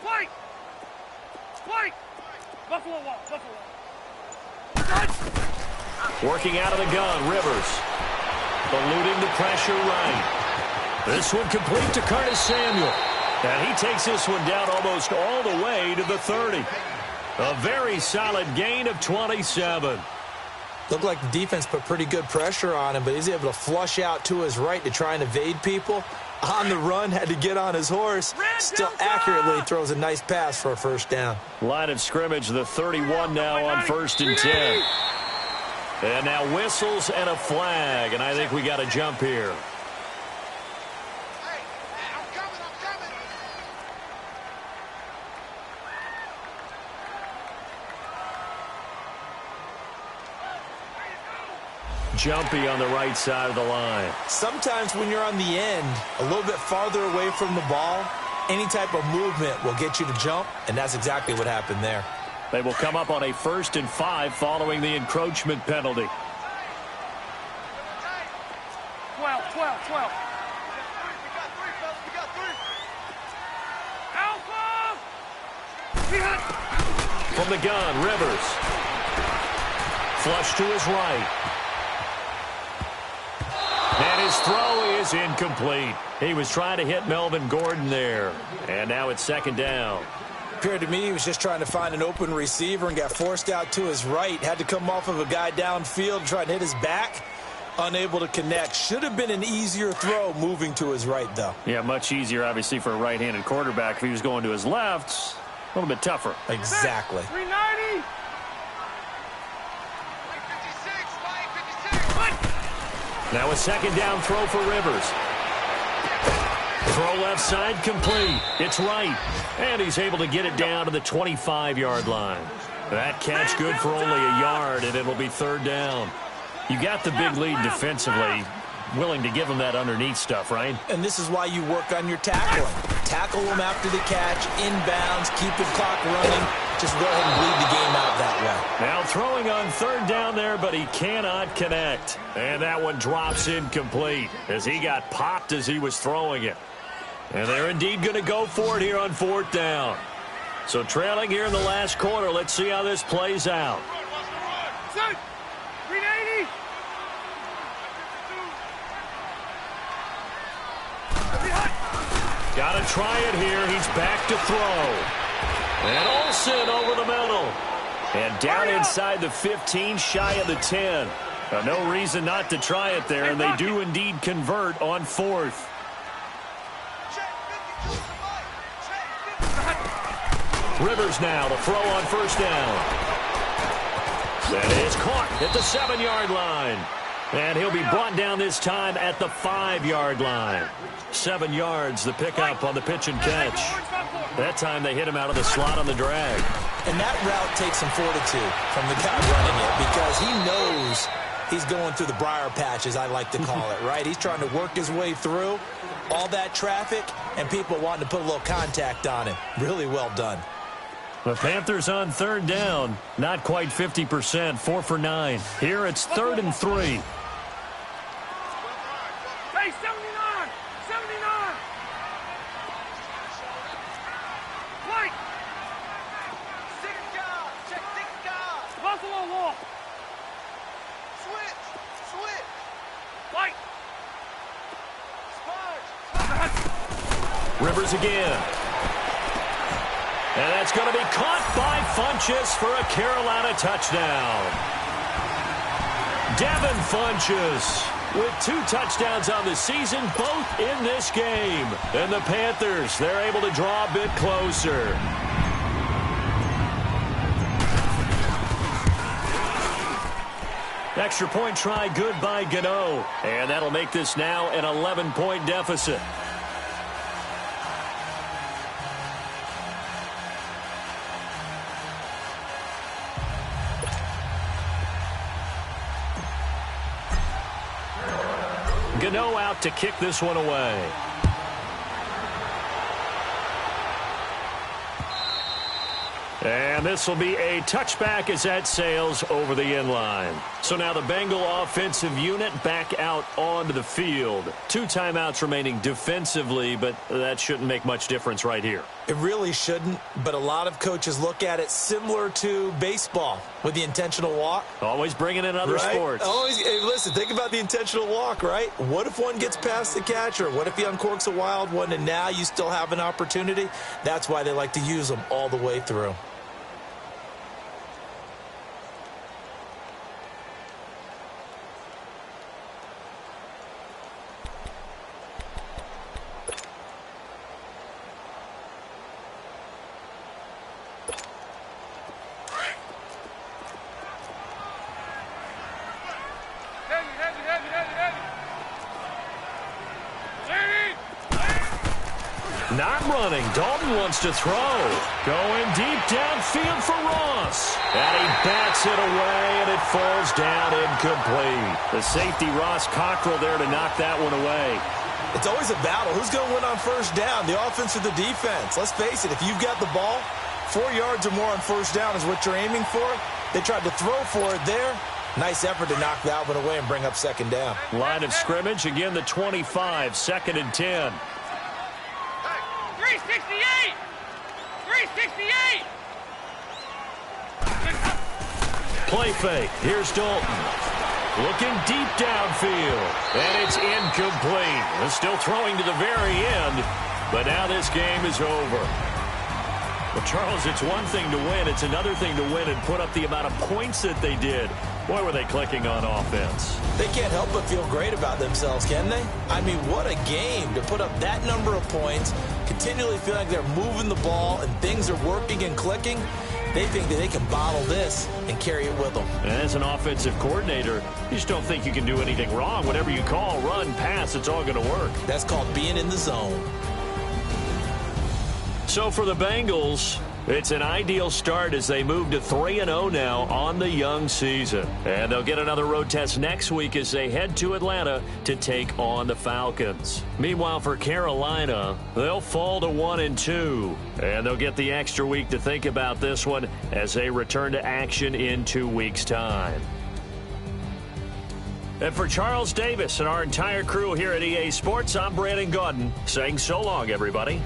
Flight. Buffalo wall. Working out of the gun, Rivers. eluding the pressure right. This one complete to Curtis Samuel. And he takes this one down almost all the way to the 30. A very solid gain of 27. Looked like the defense put pretty good pressure on him, but he's able to flush out to his right to try and evade people. On the run, had to get on his horse. Still accurately throws a nice pass for a first down. Line of scrimmage, the 31 now on 1st and 10. And now whistles and a flag, and I think we got a jump here. Jumpy on the right side of the line. Sometimes when you're on the end, a little bit farther away from the ball, any type of movement will get you to jump, and that's exactly what happened there. They will come up on a 1st and 5 following the encroachment penalty. 12. We got three, fellas. We got three. Alpha! From the gun, Rivers. Flush to his right. And his throw is incomplete. He was trying to hit Melvin Gordon there. And now it's 2nd down. Appeared to me he was just trying to find an open receiver and got forced out to his right. Had to come off of a guy downfield, try to hit his back. Unable to connect. Should have been an easier throw moving to his right, though. Yeah, much easier, obviously, for a right-handed quarterback. If he was going to his left, a little bit tougher. Exactly. 390. Now a 2nd down throw for Rivers. Throw left side complete. It's right. And he's able to get it down to the 25-yard line. That catch good for only a yard, and it'll be 3rd down. You got the big lead defensively. Willing to give him that underneath stuff, right? And this is why you work on your tackling. Tackle him after the catch, inbounds, keep the clock running. Just go ahead and bleed the game out that way. Now throwing on 3rd down there, but he cannot connect. And that one drops incomplete as he got popped as he was throwing it. And they're indeed going to go for it here on 4th down. So trailing here in the last quarter, let's see how this plays out. 380. Got to try it here. He's back to throw. And Olsen over the middle. And down inside the 15, shy of the 10. Now, no reason not to try it there, and they do indeed convert on 4th. Rivers now to throw on 1st down. That is caught at the 7-yard line. And he'll be brought down this time at the 5-yard line. 7 yards, the pickup on the pitch and catch. That time they hit him out of the slot on the drag. And that route takes some fortitude from the guy running it because he knows he's going through the briar patch, as I like to call it, right? He's trying to work his way through all that traffic and people wanting to put a little contact on him. Really well done. The Panthers on 3rd down. Not quite 50%, 4 for 9. Here it's 3rd and 3. Hey, 79. 79. White. 6 guard. Check 6 guard. Buffalo Wolf. Switch. White. Sparge. Rivers again. And that's going to be caught by Funchess for a Carolina touchdown. Devin Funchess with 2 touchdowns on the season, both in this game. And the Panthers, they're able to draw a bit closer. Extra point try good by Gano. And that'll make this now an 11-point deficit. Gano out to kick this one away. And And this will be a touchback as that sails over the inline. So now the Bengal offensive unit back out onto the field. 2 timeouts remaining defensively, but that shouldn't make much difference right here. It really shouldn't, but a lot of coaches look at it similar to baseball with the intentional walk. Always bringing in other sports. Always, hey, listen, think about the intentional walk, right? What if one gets past the catcher? What if he uncorks a wild one and now you still have an opportunity? That's why they like to use them all the way through. Not running. Dalton wants to throw. Going deep downfield for Ross. And he bats it away, and it falls down incomplete. The safety, Ross Cockrell, there to knock that one away. It's always a battle. Who's going to win on first down, the offense or the defense? Let's face it, if you've got the ball, 4 yards or more on first down is what you're aiming for. They tried to throw for it there. Nice effort to knock that one away and bring up second down. Line of scrimmage, again the 25, 2nd and 10. 368! 368! Play fake. Here's Dalton. Looking deep downfield. And it's incomplete. They're still throwing to the very end. But now this game is over. Well, Charles, it's one thing to win. It's another thing to win and put up the amount of points that they did. Boy, were they clicking on offense. They can't help but feel great about themselves, can they? I mean, what a game to put up that number of points, continually feel like they're moving the ball and things are working and clicking. They think that they can bottle this and carry it with them. And as an offensive coordinator, you just don't think you can do anything wrong. Whatever you call, run, pass, it's all going to work. That's called being in the zone. So for the Bengals, it's an ideal start as they move to 3-0 now on the young season. And they'll get another road test next week as they head to Atlanta to take on the Falcons. Meanwhile, for Carolina, they'll fall to 1-2. And they'll get the extra week to think about this one as they return to action in 2 weeks' time. And for Charles Davis and our entire crew here at EA Sports, I'm Brandon Gaudin saying so long, everybody.